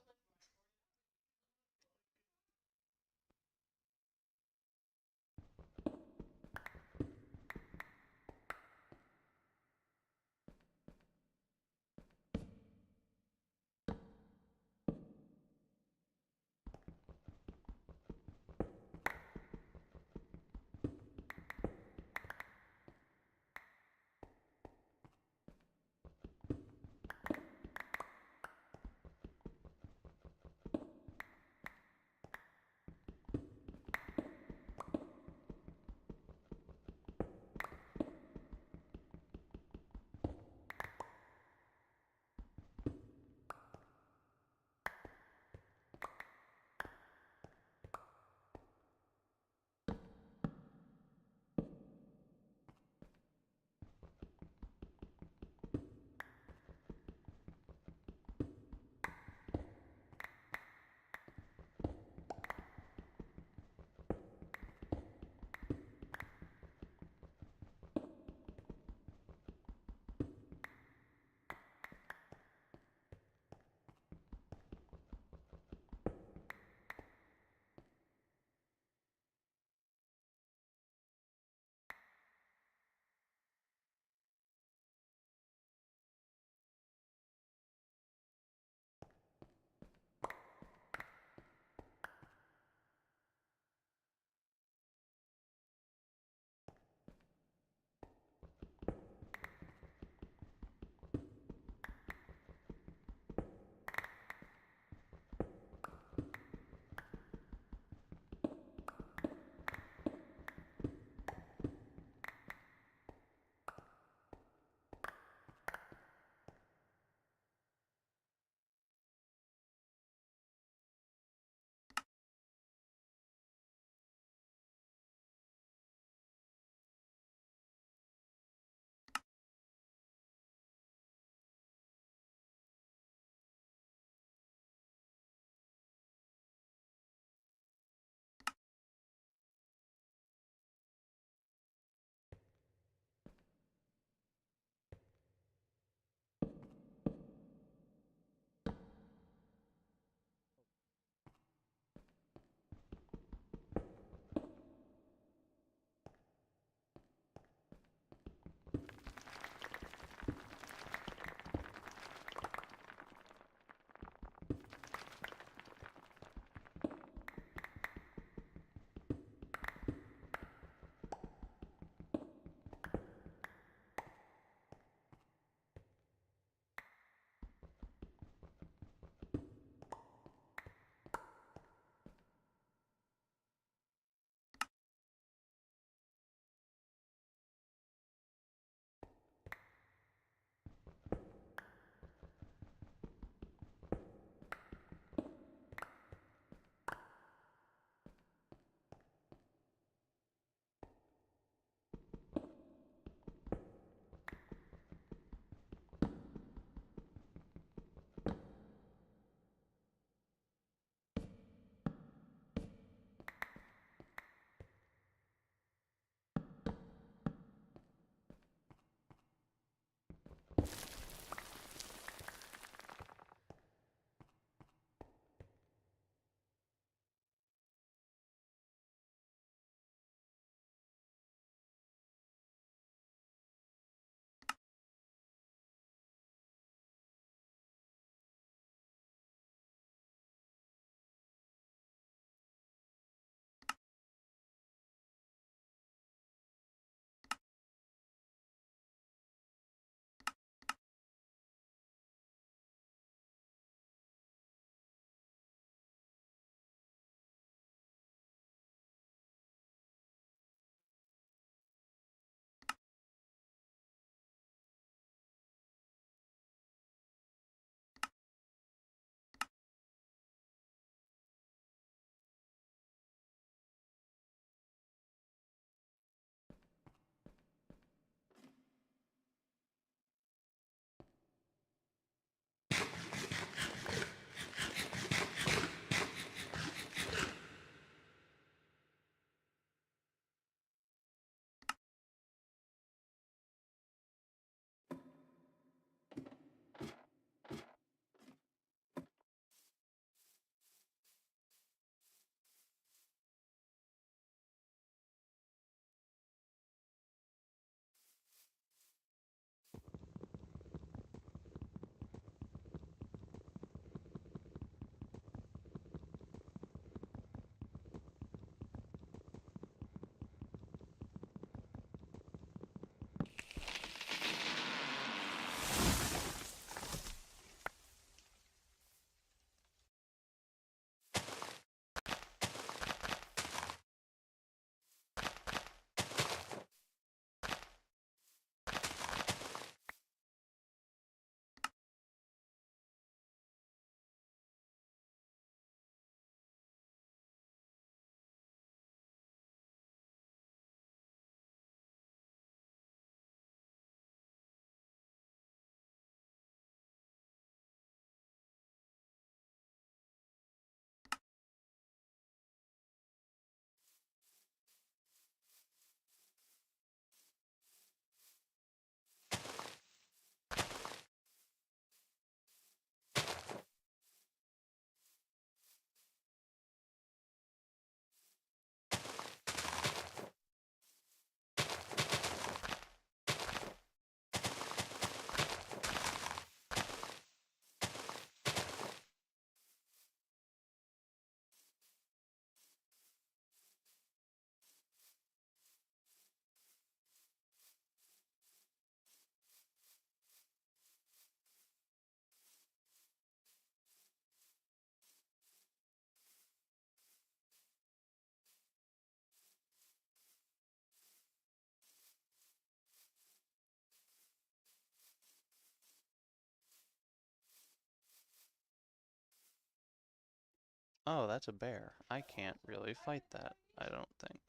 Oh, that's a bear. I can't really fight that, I don't think.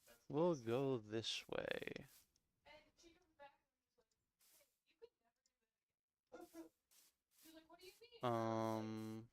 That's We'll nice. go this way. And she comes back and she's like, hey, you could never do that again. She's like, what do you mean? How could Um,